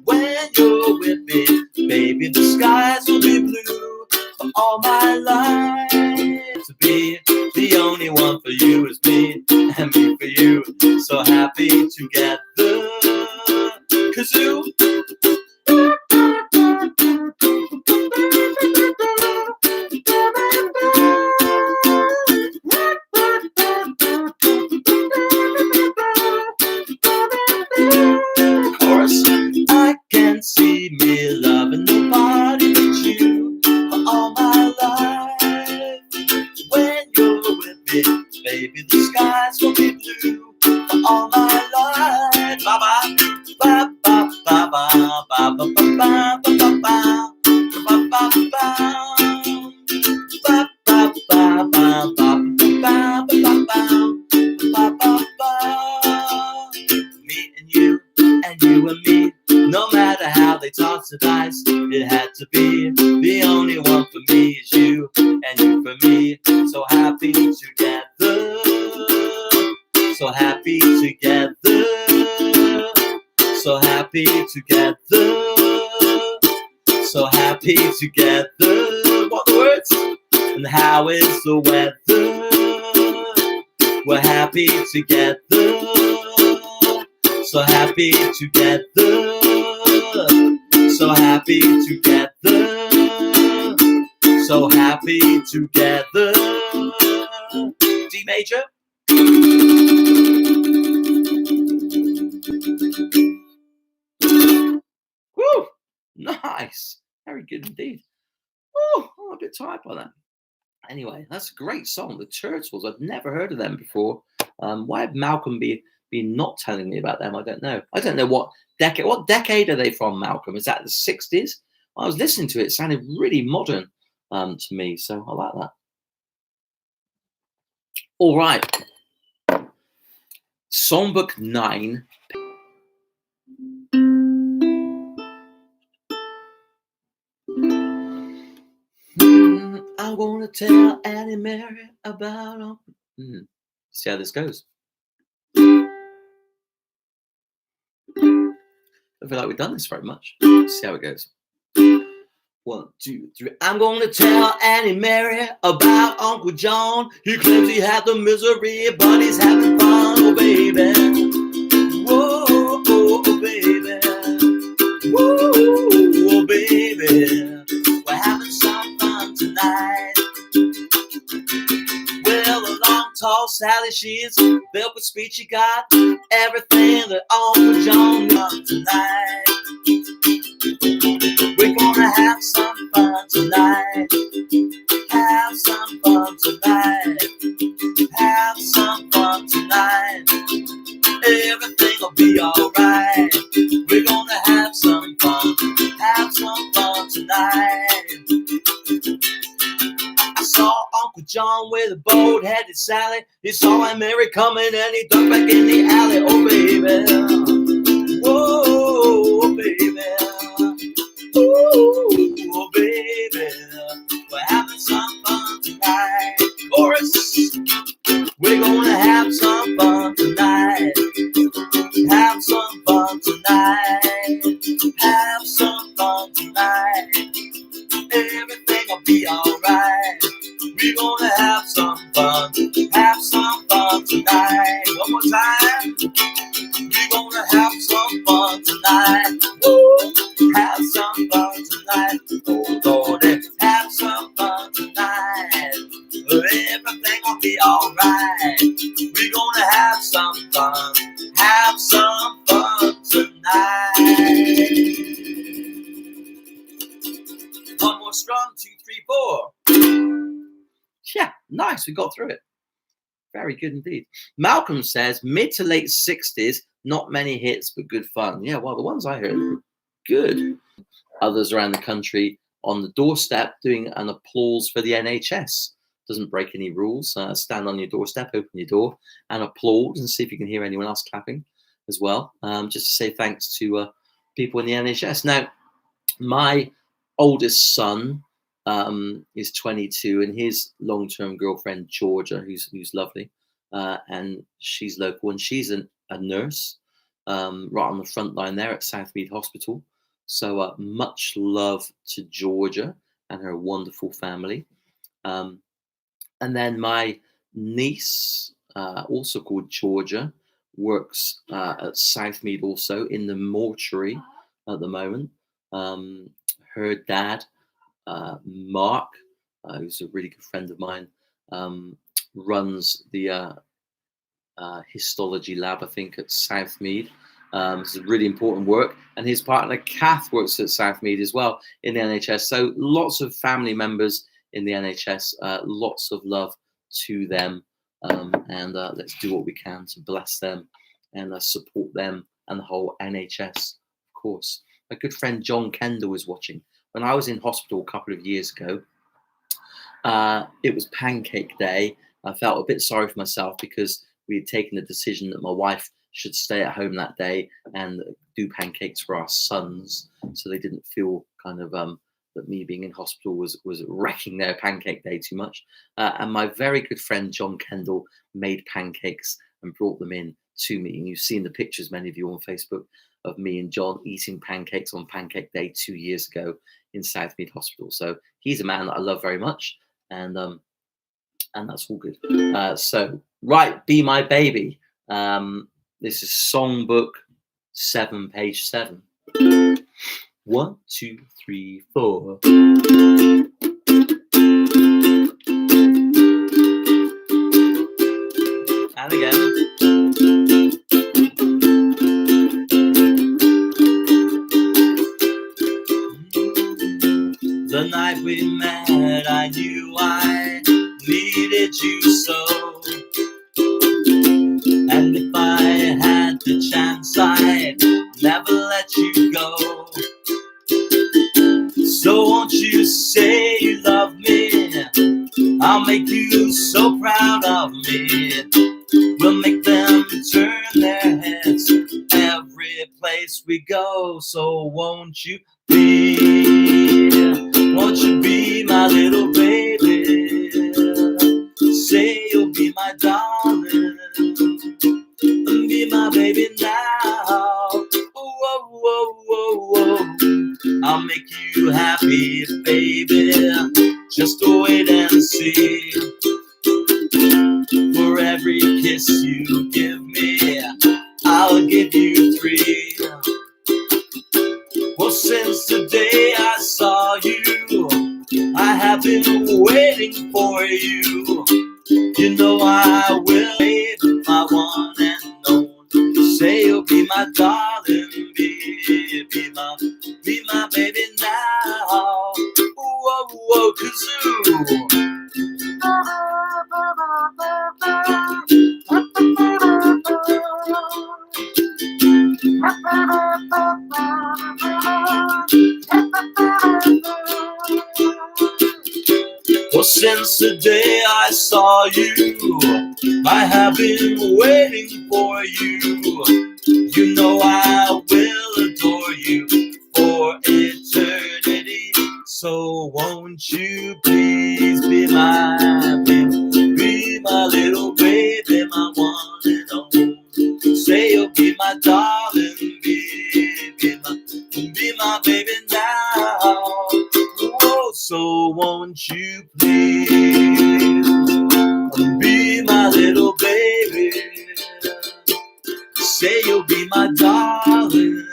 When you're with me, baby, the skies will be blue for all my life. To be the only one for you is me, and me for you, so happy together. Kazoo. Chorus. I can see me loving nobody but you for all my life. When you're with me, baby, the skies will be blue for all my life. Ba ba ba ba ba ba ba ba ba ba ba ba ba ba. Me and you and me, no matter how they toss the dice, it had to be. The only one for me is you, and you for me. So happy together, so happy together, so happy together, so happy together. What the words? And how is the weather? We're happy together, so happy together, so happy together, so happy together. D major. Woo! Nice. Very good indeed. Oh, I'm a bit tired by that. Anyway, that's a great song. The Turtles. I've never heard of them before. Why have Malcolm been not telling me about them? I don't know. I don't know what decade. What decade are they from, Malcolm? Is that the 60s? I was listening to it, it sounded really modern to me, so I like that. All right, Songbook 9. I'm gonna tell Annie Mary about See how this goes. I feel like we've done this very much. Let's see how it goes. 1, 2, 3. I'm gonna tell Annie Mary about Uncle John. He claims he had the misery, but he's having fun, oh baby. Whoa, oh baby. Whoa, oh baby. We're having some fun tonight. Well, the long, tall Sally, she's built with speed. She got everything that Uncle John wants tonight. We're gonna have some fun tonight. Have some fun tonight. Have some fun tonight. Everything'll be alright. We're gonna have some fun. Have some fun tonight. I saw Uncle John with a bold-headed Sally. He saw Aunt Mary coming and he ducked back in the alley. Oh baby. Whoa, baby. Ooh, oh baby, we're having some fun tonight. Chorus, we're gonna have some fun tonight. Have some fun tonight. Have some fun tonight. Everything'll be alright. We're gonna have some fun. Have some fun tonight. One more time. We're gonna have some fun tonight. Woo! Have some fun tonight. Oh Lordy, have some fun tonight. Everything'll be alright. We're gonna have some fun. Have some fun tonight. One more strong. 2, 3, 4. Yeah, nice. We got through it. Very good indeed. Malcolm says mid to late 60s, not many hits, but good fun. Yeah, well, the ones I heard were good. Others around the country on the doorstep doing an applause for the NHS. Doesn't break any rules. Stand on your doorstep, open your door, and applaud and see if you can hear anyone else clapping as well. Just to say thanks to people in the NHS. Now, my oldest son is 22, and his long-term girlfriend Georgia, who's lovely, and she's local, and she's a nurse right on the front line there at Southmead Hospital. So much love to Georgia and her wonderful family. And then my niece, also called Georgia, works at Southmead also in the mortuary at the moment. Her dad, Mark, who's a really good friend of mine, runs the histology lab, I think, at Southmead. It's a really important work. And his partner, Kath, works at Southmead as well in the NHS. So lots of family members in the NHS, lots of love to them. And let's do what we can to bless them and support them and the whole NHS, of course. My good friend John Kendall is watching. When I was in hospital a couple of years ago, it was Pancake Day. I felt a bit sorry for myself because we had taken the decision that my wife should stay at home that day and do pancakes for our sons, so they didn't feel kind of that me being in hospital was wrecking their pancake day too much. And my very good friend John Kendall made pancakes and brought them in to me. And you've seen the pictures, many of you on Facebook, of me and John eating pancakes on Pancake Day 2 years ago in Southmead Hospital. So he's a man that I love very much, and that's all good. So right, Be My Baby. This is Songbook 7, page 7. 1, 2, 3, 4. And again. The night we met, I knew I needed you so. And if I had the chance, I'd never let you go. make you so proud of me. We'll make them turn their heads every place we go. So won't you be my little baby? Say you'll be my darling, be my baby now. Whoa, whoa, whoa, whoa. I'll make you happy, baby. Just wait and see. For every kiss you give me, I'll give you 3. Well, since the day I saw you, I have been waiting for you. You know I will be my one and only. Say you'll be my darling, be my baby now. Whoa, whoa, kazoo. Well, since the day I saw you, I have been waiting for you. You know I will adore you for eternity. So won't you please be my little baby, my one and only. Say you'll be my darling, be my baby now. Oh, so won't you please be my little baby? Say you'll be my darling.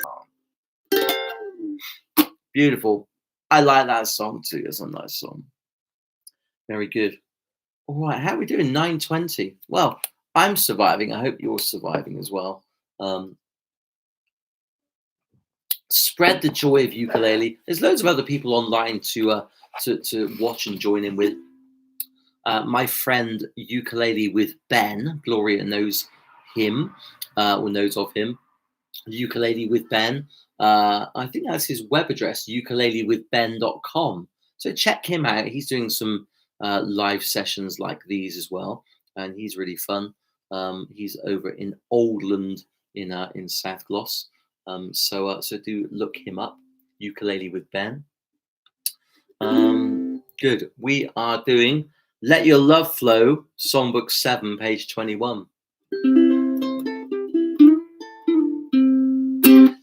Beautiful. I like that song too. It's a nice song. Very good. All right, how are we doing? 9:20. Well, I'm surviving. I hope you're surviving as well. Spread the joy of ukulele. There's loads of other people online to watch and join in with. My friend Ukulele with Ben, Gloria knows him, or knows of him. Ukulele with Ben. I think that's his web address, ukulelewithben.com. So check him out. He's doing some live sessions like these as well, and he's really fun. He's over in Oldland in South Gloss. So do look him up, Ukulele with Ben. Good. We are doing Let Your Love Flow, Songbook 7, page 21.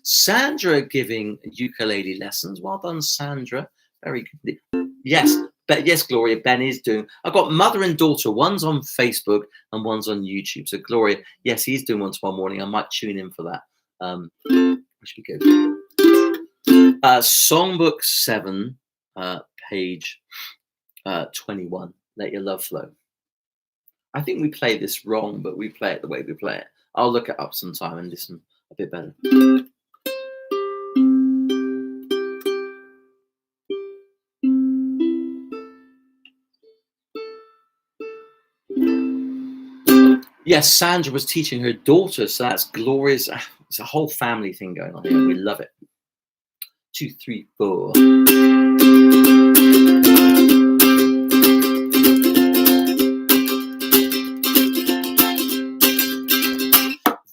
Sandra giving ukulele lessons. Well done, Sandra. Very good. Yes, but yes, Gloria, Ben is doing. I've got mother and daughter. One's on Facebook and one's on YouTube. So Gloria, yes, he's doing one tomorrow morning. I might tune in for that. Which would be good. Songbook 7, page 21. Let Your Love Flow. I think we play this wrong, but we play it the way we play it. I'll look it up sometime and listen a bit better. Yes, Sandra was teaching her daughter, so that's Gloria's. It's a whole family thing going on here. We love it. 2, 3, 4.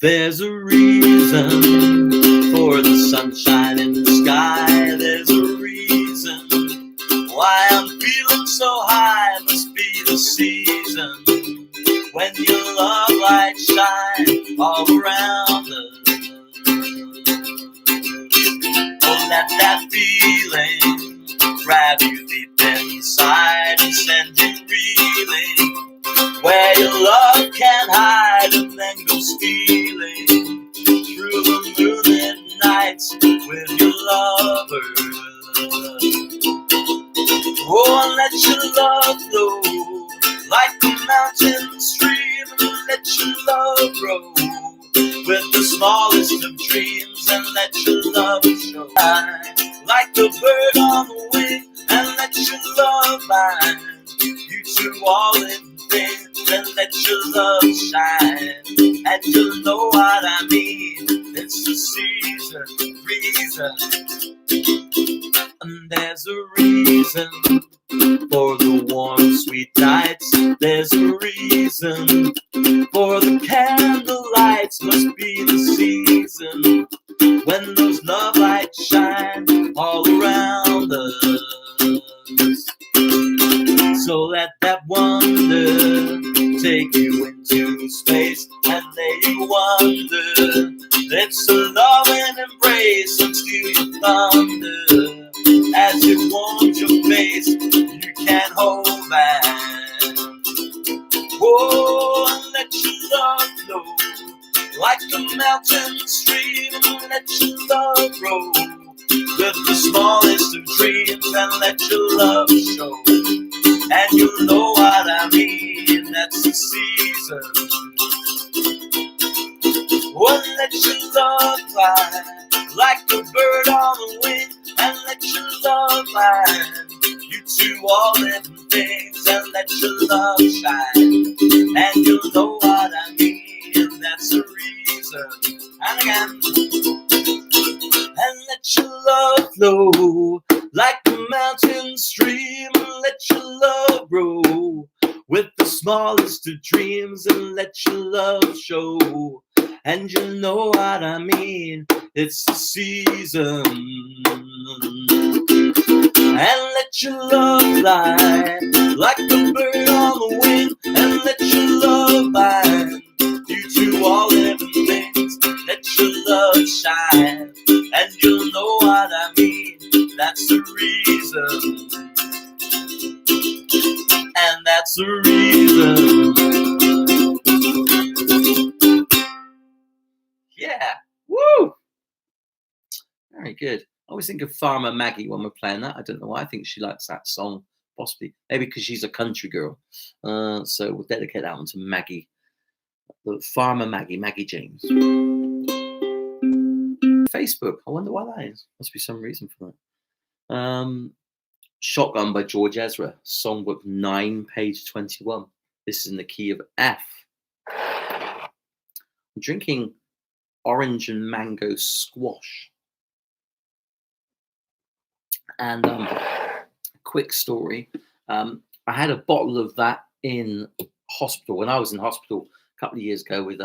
There's a reason for the sunshine in the sky. There's a reason why I'm feeling so high. Must be the season when your love light shine all around us. Oh, let that feeling grab you deep inside and send you reeling where your love can't hide, and then go stealing through the moonlit nights with your lover. Oh, and let your love flow like a mountain stream, and let your love grow with the smallest of dreams, and let your love shine like the bird on the wing, and let your love bind you to all living things, and let your love shine, and you'll know what I mean. It's the season, reason, and there's a reason for the warm, sweet nights. There's a reason for the candlelights. Must be the season when those love lights shine all around us. So let that wonder take you into space and let you wonder. It's a loving embrace and steal your thunder. As it warms your face, you can't hold back. Oh, and let your love flow like a mountain stream, and let your love grow with the smallest of dreams, and let your love show. And you know what I mean, that's the season. Oh, let your love fly like a bird on the wing, and let your love find you to all living things, and let your love shine. And you know what I mean, that's the reason. And again, and let your love flow like a mountain stream, and let your love grow with the smallest of dreams, and let your love show. And you know what I mean, it's the season. And let your love fly like a bird on the wing, and let your love bind you to all living things. Let your love shine, and you know what I mean, that's the reason. And that's the reason. Yeah, woo! Very good. I always think of Farmer Maggie when we're playing that. I don't know why. I think she likes that song, possibly. Maybe because she's a country girl. So we'll dedicate that one to Maggie. The Farmer Maggie, Maggie James. Facebook. I wonder why that is. Must be some reason for that. Shotgun by George Ezra. Songbook 9, page 21. This is in the key of F. I'm drinking orange and mango squash. And quick story. I had a bottle of that in hospital when I was in hospital a couple of years ago with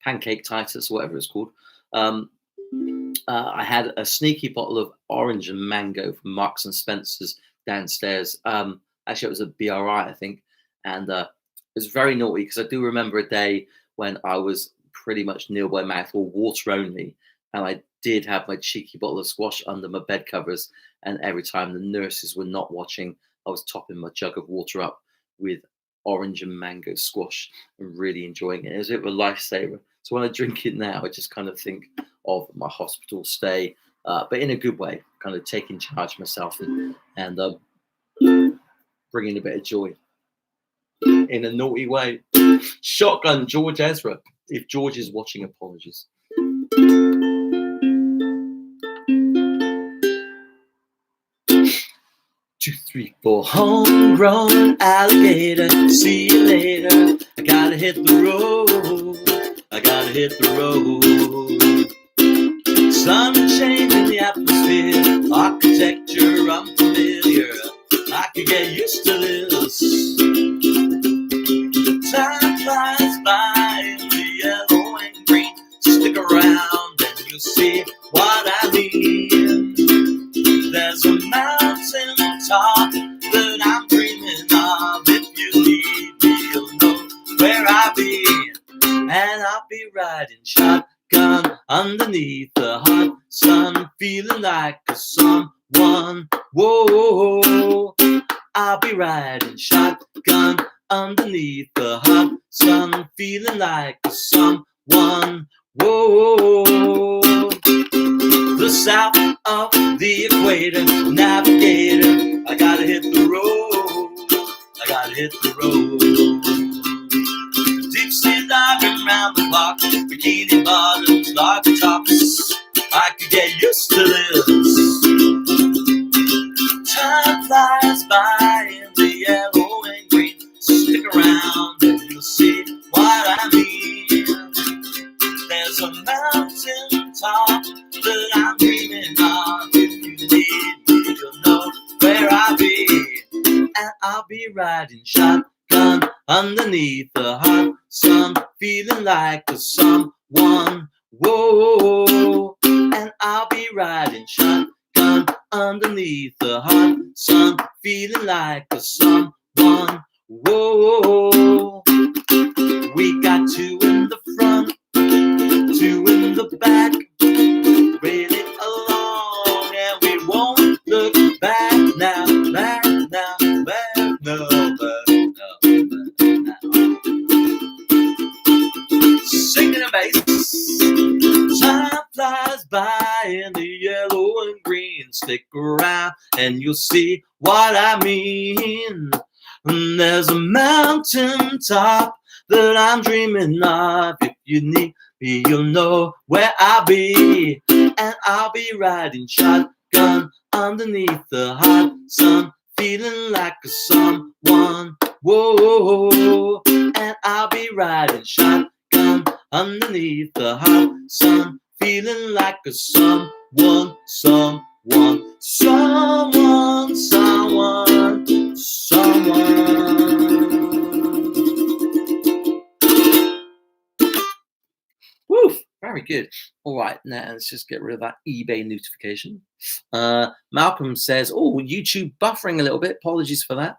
pancreatitis, whatever it's called. I had a sneaky bottle of orange and mango from Marks and Spencer's downstairs. Actually, it was a BRI, I think. And it was very naughty because I do remember a day when I was pretty much nil by mouth or water only. And I did have my cheeky bottle of squash under my bed covers. And every time the nurses were not watching, I was topping my jug of water up with orange and mango squash and really enjoying it. It was a bit of a lifesaver. So when I drink it now, I just kind of think of my hospital stay, but in a good way, kind of taking charge of myself and bringing a bit of joy in a naughty way. Shotgun, George Ezra. If George is watching, apologies. 2, 3, 4. Homegrown alligator. See you later. I gotta hit the road. I gotta hit the road. Sun changing the atmosphere. Architecture unfamiliar. I could get used to this. Time flies by in the yellow and green. Stick around and you'll see what I mean. There's a mountain top that I'm dreaming of. If you need me, you'll know where I'll be. And I'll be riding shotgun underneath the hot sun, feeling like a someone. Whoa, I'll be riding shotgun underneath the hot sun, feeling like a someone. Whoa, the south of the equator, navigator. I gotta hit the road. I gotta hit the road. Deep sea diving round the clock, bikini bottoms, lager tops. I could get used to this. Time flies by in the yellow and green. Stick around and you'll see what I mean. There's a mountain top that I'm dreaming of. If you need me, you'll know where I'll be. and I'll be riding shotgun underneath the hot sun, feeling like a someone. Whoa, and I'll be riding shotgun underneath the hot sun, feeling like a someone. Whoa, we got two in the front, two in the back, railing along, and we won't look back now, back now, back now, back now, back now. Singing a bass, time flies by in the yellow and green. Stick around and you'll see what I mean. There's a mountain top that I'm dreaming of. If you need me, you'll know where I'll be. And I'll be riding shotgun underneath the hot sun, feeling like a someone. Whoa, and I'll be riding shotgun underneath the hot sun, feeling like a someone, someone, someone, someone, someone. Woo, very good. All right, now let's just get rid of that eBay notification. Malcolm says, oh, YouTube buffering a little bit. Apologies for that.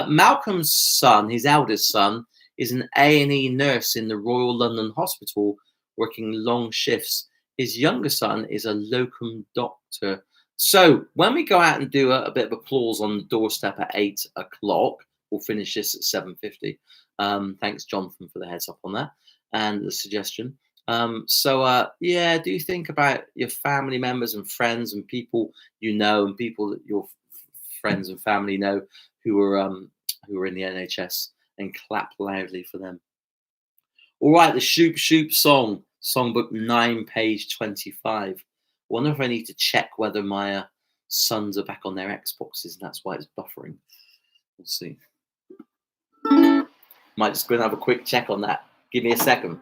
Malcolm's son, his eldest son, is an A&E nurse in the Royal London Hospital, working long shifts. His younger son is a locum doctor. So when we go out and do a bit of applause on the doorstep at 8 o'clock, we'll finish this at 7:50. Thanks, Jonathan, for the heads up on that and the suggestion. Yeah, do think about your family members and friends and people you know and people that your friends and family know who are in the NHS, and clap loudly for them. All right, the Shoop Shoop song, songbook 9, page 25. I wonder if I need to check whether my sons are back on their Xboxes and that's why it's buffering. We'll see. Might just go and have a quick check on that. Give me a second.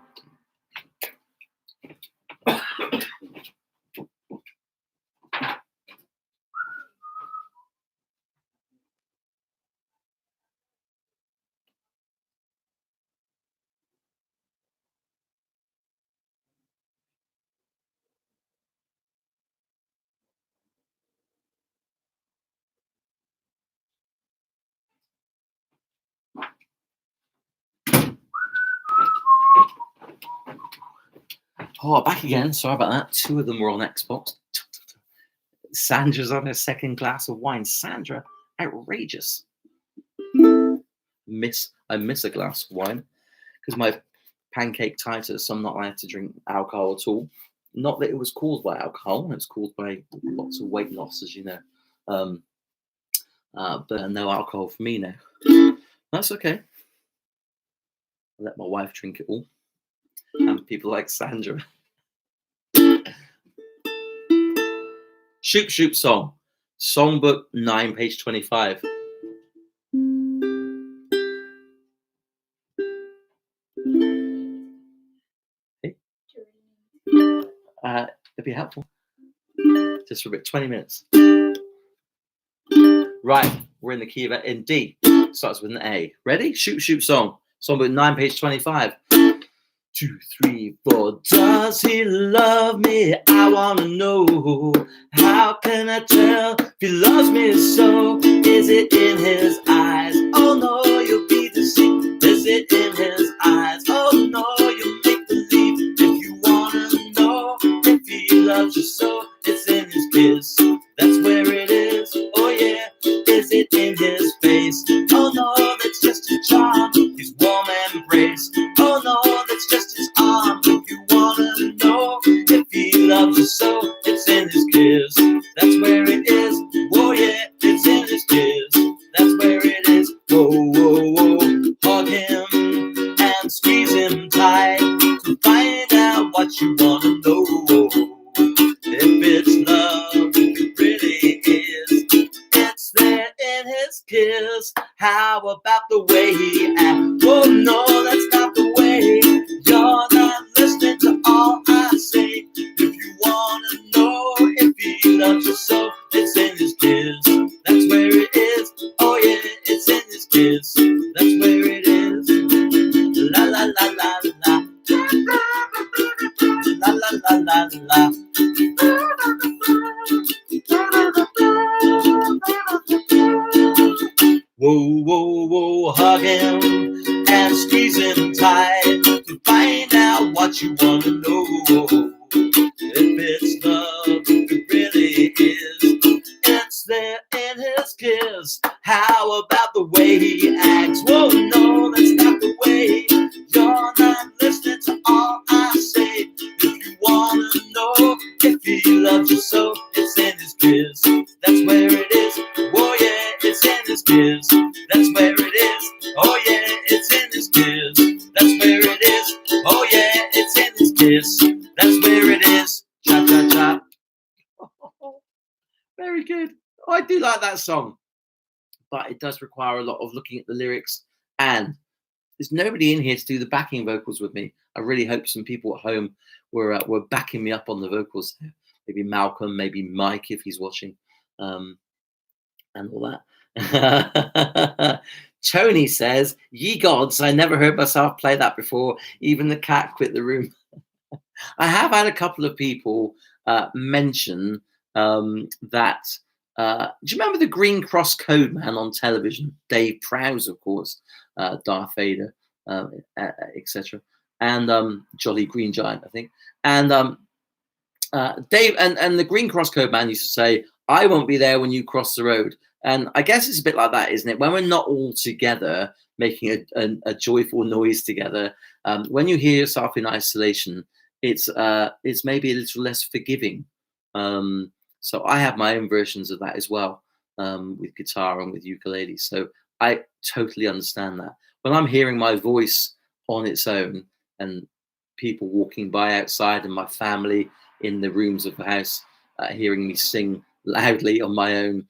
Oh, back again. Sorry about that. 2 of them were on Xbox. Sandra's on her second glass of wine. Sandra, outrageous. I miss a glass of wine because my pancake titus, so I'm not allowed to drink alcohol at all. Not that it was caused by alcohol. It's caused by lots of weight loss, as you know. But no alcohol for me now. That's okay. I let my wife drink it all. And people like Sandra. Shoop Shoop song. Songbook 9, page 25. Hey. It'd be helpful. Just for a bit, 20 minutes. Right, we're in the key of it in D. Starts with an A. Ready? Shoop Shoop song. Songbook 9, page 25. 2, 3, 4. Does he love me? I wanna know. How can I tell if he loves me so? Is it in his eyes? Oh no, you'll be deceived. Is it in his eyes? Oh no, you make believe. If you wanna know if he loves you so, it's in his kiss. That's where it is. Oh yeah, is it in his face? Oh no, that's just a charm. His warm embrace. Oh no, that's just his arm. If you wanna know if he loves you so, it's in his kiss. That's where it is. Oh yeah, it's in his kiss. That's where it is. Whoa, whoa, whoa. Hug him and squeeze him tight to find out what you wanna know. If it's love, if it really is, it's there in his kiss. How about the way he acts? Oh no, that's not the way. You're not listening to all I say. If you wanna know if he loves you so, it's in his kiss. That's where it is. Oh yeah, it's in Whoa, whoa, whoa, hug him and squeeze him tight to find out what you want to know. If it's love, if it really is, it's there in his kiss. How about the way he acts? Whoa, no, that's not the way. You're not listening to all I say. If you want to know if he loves you so, it's in his kiss. That's where it is. Oh yeah, it's in his kiss. That's where it is. Oh yeah, it's in his kiss. That's where it is. Oh yeah, it's in his kiss. That's where it is. Cha cha cha. Very good. Oh, I do like that song, but it does require a lot of looking at the lyrics, and there's nobody in here to do the backing vocals with me. I really hope some people at home were backing me up on the vocals. Maybe Malcolm, maybe Mike if he's watching, and all that. Tony says, "Ye gods, I never heard myself play that before. Even the cat quit the room." I have had a couple of people mention that. Do you remember the Green Cross Code Man on television? Dave Prowse, of course, Darth Vader, etc., and Jolly Green Giant, I think. And Dave and the Green Cross Code Man used to say, "I won't be there when you cross the road." And I guess it's a bit like that, isn't it? When we're not all together making a joyful noise together, when you hear yourself in isolation, it's maybe a little less forgiving. So I have my own versions of that as well, with guitar and with ukulele. So I totally understand that. When I'm hearing my voice on its own and people walking by outside and my family in the rooms of the house hearing me sing loudly on my own,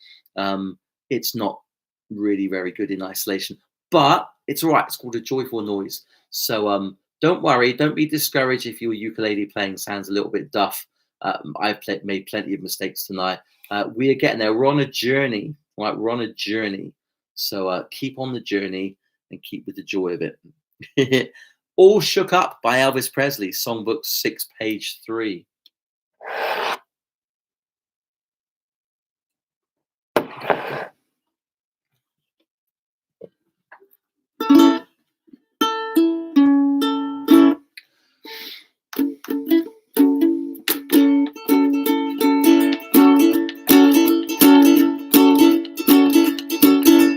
it's not really very good in isolation. But it's all right. It's called a joyful noise. So don't worry. Don't be discouraged if your ukulele playing sounds a little bit duff. I've made plenty of mistakes tonight. We are getting there. We're on a journey, right? We're on a journey. So keep on the journey and keep with the joy of it. All Shook Up by Elvis Presley, Songbook 6, page 3.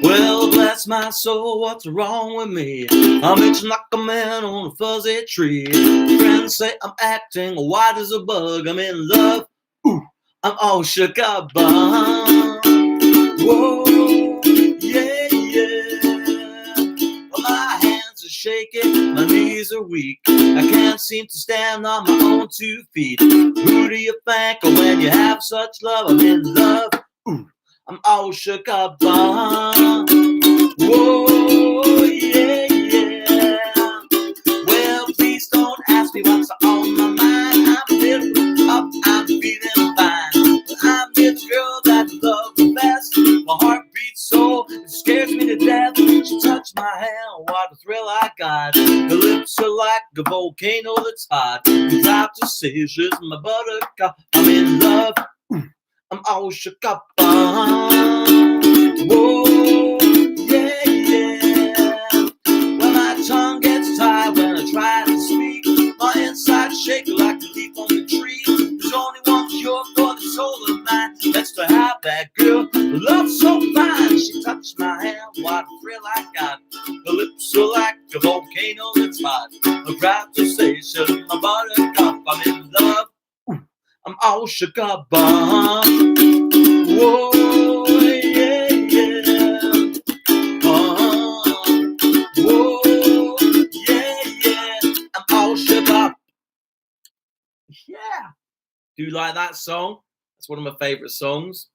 Well, bless my soul, what's wrong with me? I'm itching like a man on a fuzzy tree. Friends say I'm acting white as a bug. I'm in love. Ooh, I'm all shook up. Whoa, yeah, yeah. Well, my hands are shaking, my knees are weak. I can't seem to stand on my own 2 feet. Who do you think when you have such love? I'm in love. Ooh, I'm all shook up. Whoa, yeah, yeah. Well, please don't ask me what's on my mind. I'm feeling up, I'm feeling fine. I'm this girl that I love the best. My heart beats so it scares me to death. She touched my hand, what a thrill I got. Her lips are like a volcano that's hot. I'm proud to say she's my buttercup. I'm in love. I'm all shook up. Whoa, yeah, yeah. When my tongue gets tired when I try to speak, my inside shake like a leaf on the tree. There's only one cure for the soul of mine. That's to have that girl who loves so fine. She touched my hand, what a thrill I got. Her lips are like a volcano that's hot. I'm proud to say she's my buttercup. I'm in love. I'm all shook up. Whoa, yeah, yeah. Whoa, yeah, yeah. I'm all shook up. Yeah. Do you like that song? That's one of my favourite songs.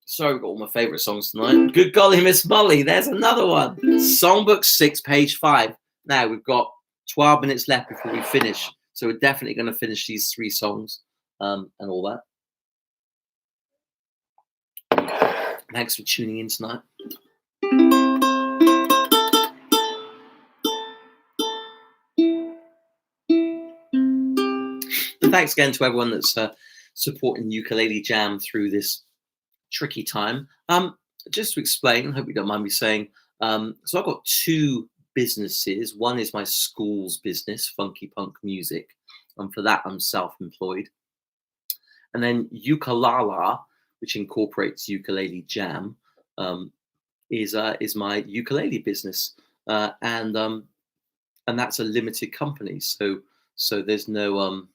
Sorry, I've got all my favourite songs tonight. Good golly, Miss Molly. There's another one. Songbook 6, page 5. Now, we've got 12 minutes left before we finish. So we're definitely going to finish these 3 songs and all that. Thanks for tuning in tonight. And thanks again to everyone that's supporting Ukulele Jam through this tricky time. just to explain, I hope you don't mind me saying, so I've got two businesses. One is my school's business, Funky Punk Music, and for that I'm self-employed. And then Ukulala, which incorporates Ukulele Jam, is my ukulele business, and that's a limited company. So there's no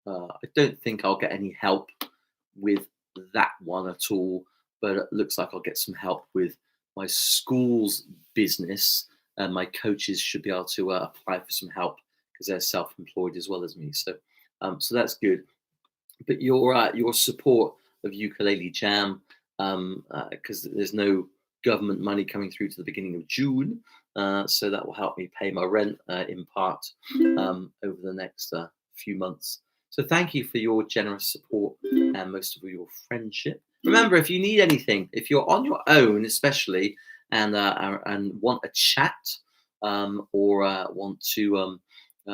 I don't think I'll get any help with that one at all. But it looks like I'll get some help with my school's business, and my coaches should be able to apply for some help because they're self-employed as well as me. So that's good. But your support of Ukulele Jam, because there's no government money coming through to the beginning of June, so that will help me pay my rent in part over the next few months. So thank you for your generous support and most of all your friendship. Remember, if you need anything, if you're on your own, especially, and want a chat, or want to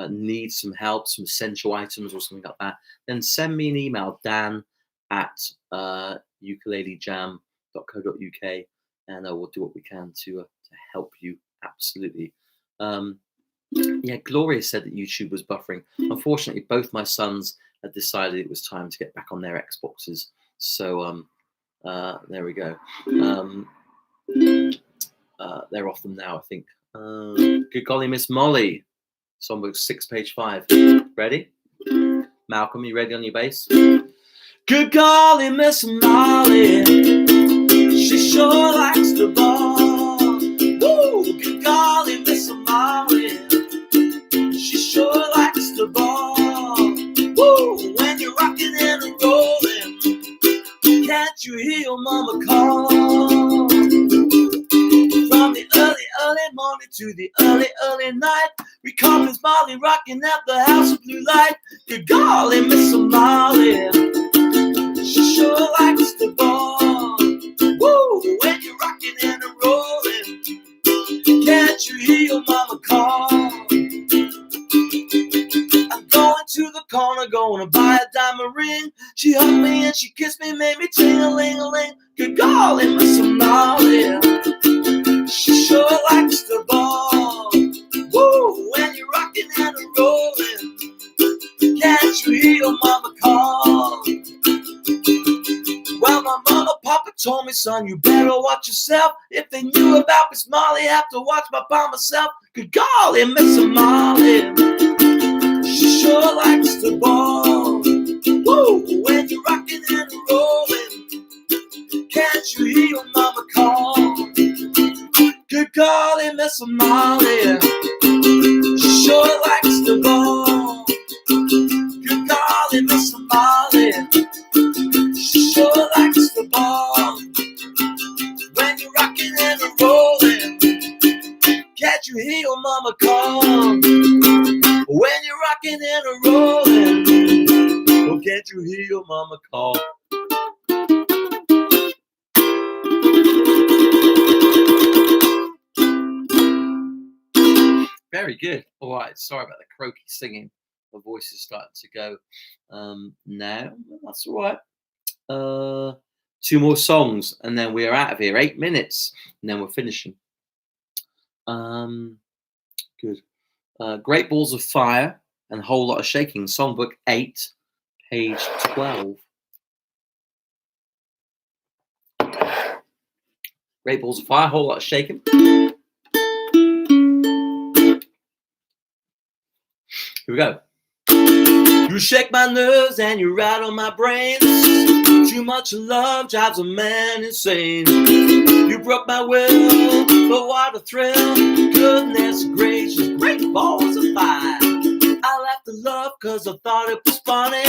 need some help, some essential items or something like that, then send me an email, dan@ukulelejam.co.uk, and we'll do what we can to help you. Absolutely. Yeah, Gloria said that YouTube was buffering. Unfortunately, both my sons had decided it was time to get back on their Xboxes. So there we go. They're off them now, I think. Good golly, Miss Molly. Songbook 6, page 5. Ready? Malcolm, you ready on your bass? Good golly, Miss Molly. She sure likes the ball. Woo! Good golly, Miss Molly. She sure likes the ball. Woo! When you're rocking and rolling, can't you hear your mama call? From the early morning to the early night, we call Miss Molly rocking at the House of Blue Light. Good golly, Miss Molly, she sure likes the ball. Woo! When you're rocking and rolling, can't you hear your mama call? I'm going to the corner, gonna buy a diamond ring. She hugged me and she kissed me, made me ting-a-ling-a-ling. Good golly, Miss Molly, she sure likes the ball. Woo! When you're rocking and rolling, can't you hear your mama call? Well, my mama, papa told me, son, you better watch yourself. If they knew about Miss Molly, have to watch by myself. Good golly, Miss Molly, she sure likes the ball. Woo! When you're rocking and rolling, can't you hear your mama call? Good golly, Miss Molly, she sure likes the ball. Good golly, Miss Molly, she sure likes the ball. When you're rocking and rolling, can't you hear your mama call? When you're rocking and rolling, oh, can't you hear your mama call? Very good. All right. Sorry about the croaky singing. My voice is starting to go now. That's all right. 2 more songs, and then we're out of here. 8 minutes, and then we're finishing. Good. Great Balls of Fire and Whole Lot of Shaking. Songbook 8, page 12. Great Balls of Fire, Whole Lot of Shaking. Here we go. You shake my nerves and you rattle my brains. Too much love drives a man insane. You broke my will, but what a thrill. Goodness gracious, great balls of fire. I laughed at love cause I thought it was funny.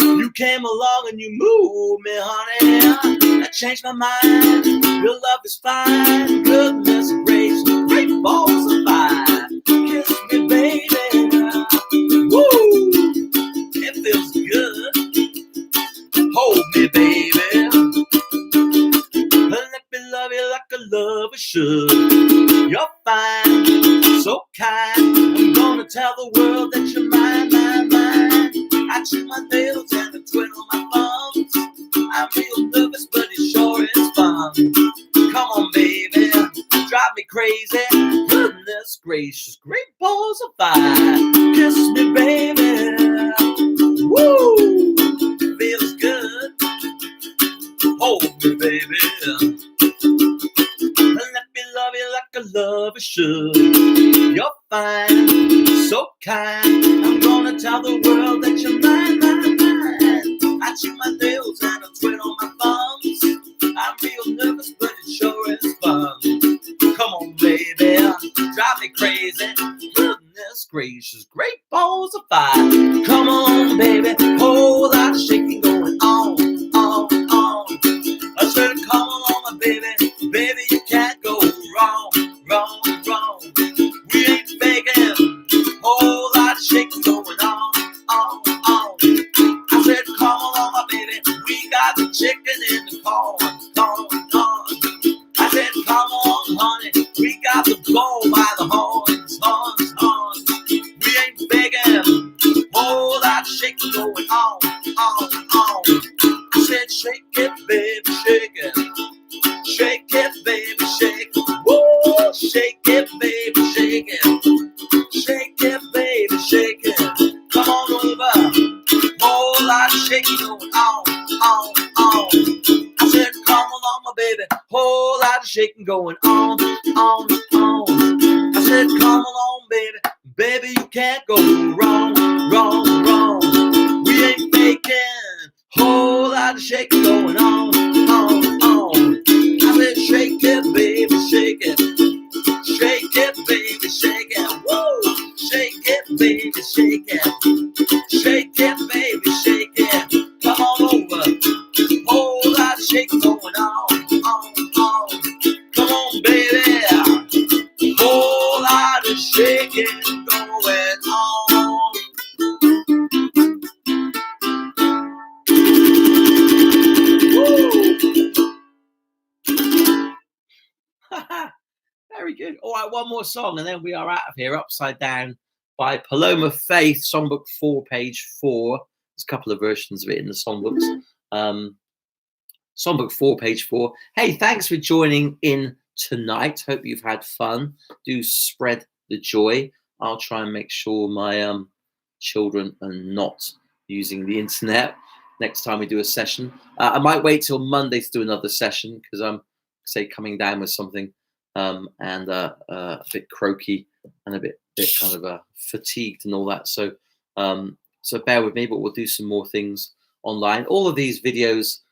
You came along and you moved me, honey. I changed my mind, your love is fine. Goodness gracious, great balls of fire. Kiss me, baby. Woo! It feels good. Hold me, baby. Let me love you like a lover should. You're fine, so kind. I'm gonna tell the world that you're mine, mine, mine. I chew my nails and I twiddle my thumbs. I'm real nervous, but it sure is fun. gracious, great balls of fire. Kiss me, baby. Woo! Feels good. Hold me, baby. Let me love you like a lover should. You're fine, so kind. I'm gonna tell the world that you're mine, mine, mine. I chew my nails and I twiddle my thumbs. I'm real nervous, but it sure is fun. Come on, baby, drive me crazy. Goodness gracious, great balls of fire. Come on, baby, whole lot of shaking going on, on. I said, come on, my baby, baby, you can't go wrong, wrong, wrong. We ain't faking, whole lot of shaking going on. I said, come on, my baby, we got the chicken in the corn. I said, come on, honey, we got the bull by the horns. We ain't begging, whole lot of shaking going on. I said, shake it, baby, shake it. Shake it, baby, shake it. Woo! Shake it, baby, shake it. Shake it, baby, shake it. Come on over, whole lot of shaking going on. I said, come along, my baby, whole lot of shaking going on. I said, come along, baby, baby, you can't go wrong. We ain't faking, whole lot of shaking going on. I said, shake it, baby, shake it. Shake it, baby, shake it. Woo! Shake it, baby, shake it. Shake it, baby, shake it. Come on over, whole lot of shaking going on. Come on, baby, whole lot of shaking going on. Woo! Very good. All right, one more song and then we are out of here. Upside Down by Paloma Faith, Songbook 4, page 4. There's a couple of versions of it in the songbooks. Songbook 4, page 4. Hey, thanks for joining in tonight. Hope you've had fun. Do spread the joy. I'll try and make sure my children are not using the internet next time we do a session. I might wait till Monday to do another session because I'm, say, coming down with something and a bit croaky and a bit kind of fatigued and all that. So so bear with me, but we'll do some more things online. All of these videos,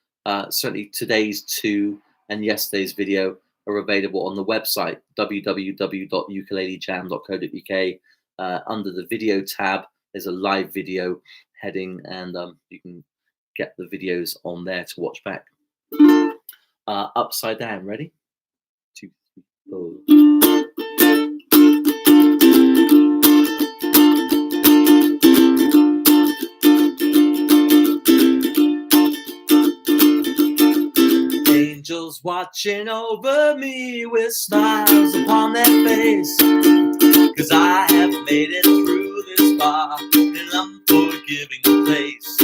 certainly today's 2 and yesterday's video, are available on the website www.ukulelejam.co.uk. Under the video tab, there's a live video heading, and you can get the videos on there to watch back. Upside Down, ready? 2, 3, 4. Angels watching over me with smiles upon their face, 'cause I have made it through this far in an unforgiving place.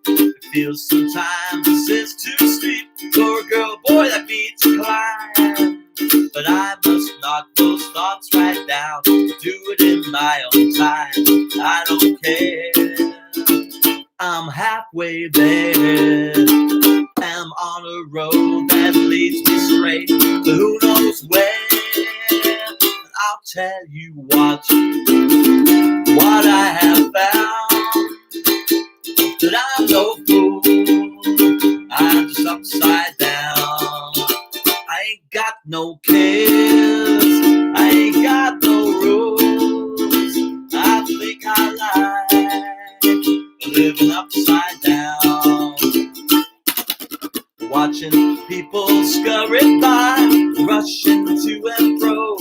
It feels sometimes as if to sleep for a girl, boy, like me to climb. But I must knock those thoughts right down, do it in my own time. I don't care, I'm halfway there. I'm on a road that leads me straight to who knows where. I'll tell you what I have found, that I'm no fool, I'm just upside down. I ain't got no cares, I ain't got no rules. I think I like living upside down. Watching people scurry by, rushing to and fro.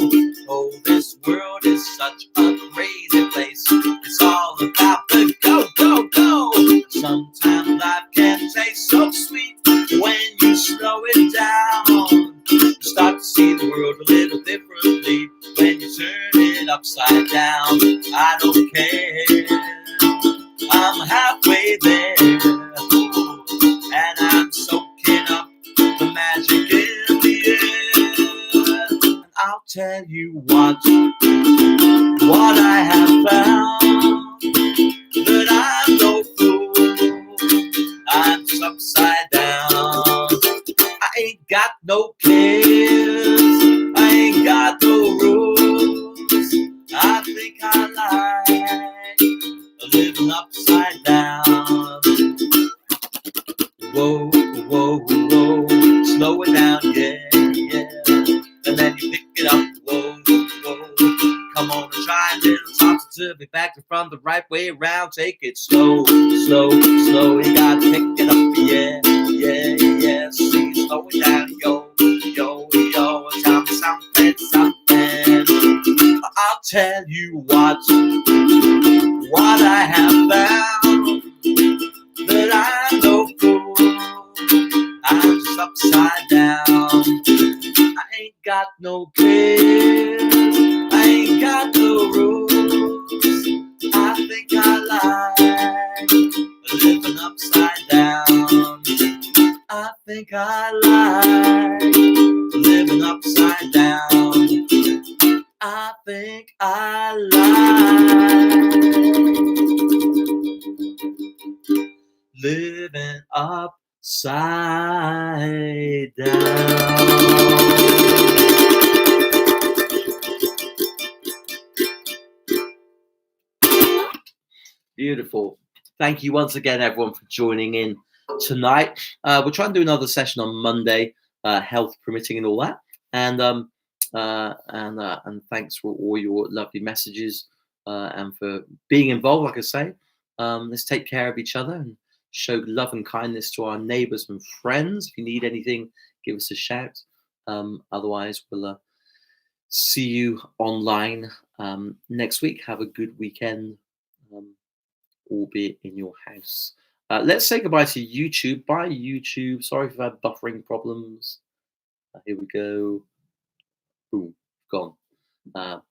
Oh, this world is such a crazy place. It's all about the go, go, go. Sometimes life can taste so sweet when you slow it down. You start to see the world a little differently when you turn it upside down. I don't care, I'm halfway there, and I'm soaking up the magic in the air. And I'll tell you what I have found, that I'm no fool, I'm just upside down. I ain't got no cares, I ain't got no rules. I think I like living upside down. Whoa, whoa, whoa, slow it down, yeah, yeah. And then you pick it up, whoa, whoa. Come on and try a little topsy-turvy, back to front, the right way around. Take it slow, slow, slow. You gotta pick it up, yeah, yeah, yeah. See, slow it down, yo, yo, yo. Tell me something, something. I'll tell you what I have found, that I'm no fool, I'm just upside down. I ain't got no cares, I ain't got no rules. I think I like living upside down. I think I like living upside down. I think I like living upside down. Beautiful. Thank you once again, everyone, for joining in tonight. We'll try and do another session on Monday, health permitting and all that. And thanks for all your lovely messages and for being involved. Like I say, let's take care of each other and show love and kindness to our neighbours and friends. If you need anything, give us a shout. Otherwise, we'll see you online next week. Have a good weekend, albeit in your house. Let's say goodbye to YouTube. Bye, YouTube. Sorry if I've had buffering problems. Here we go. Boom, gone.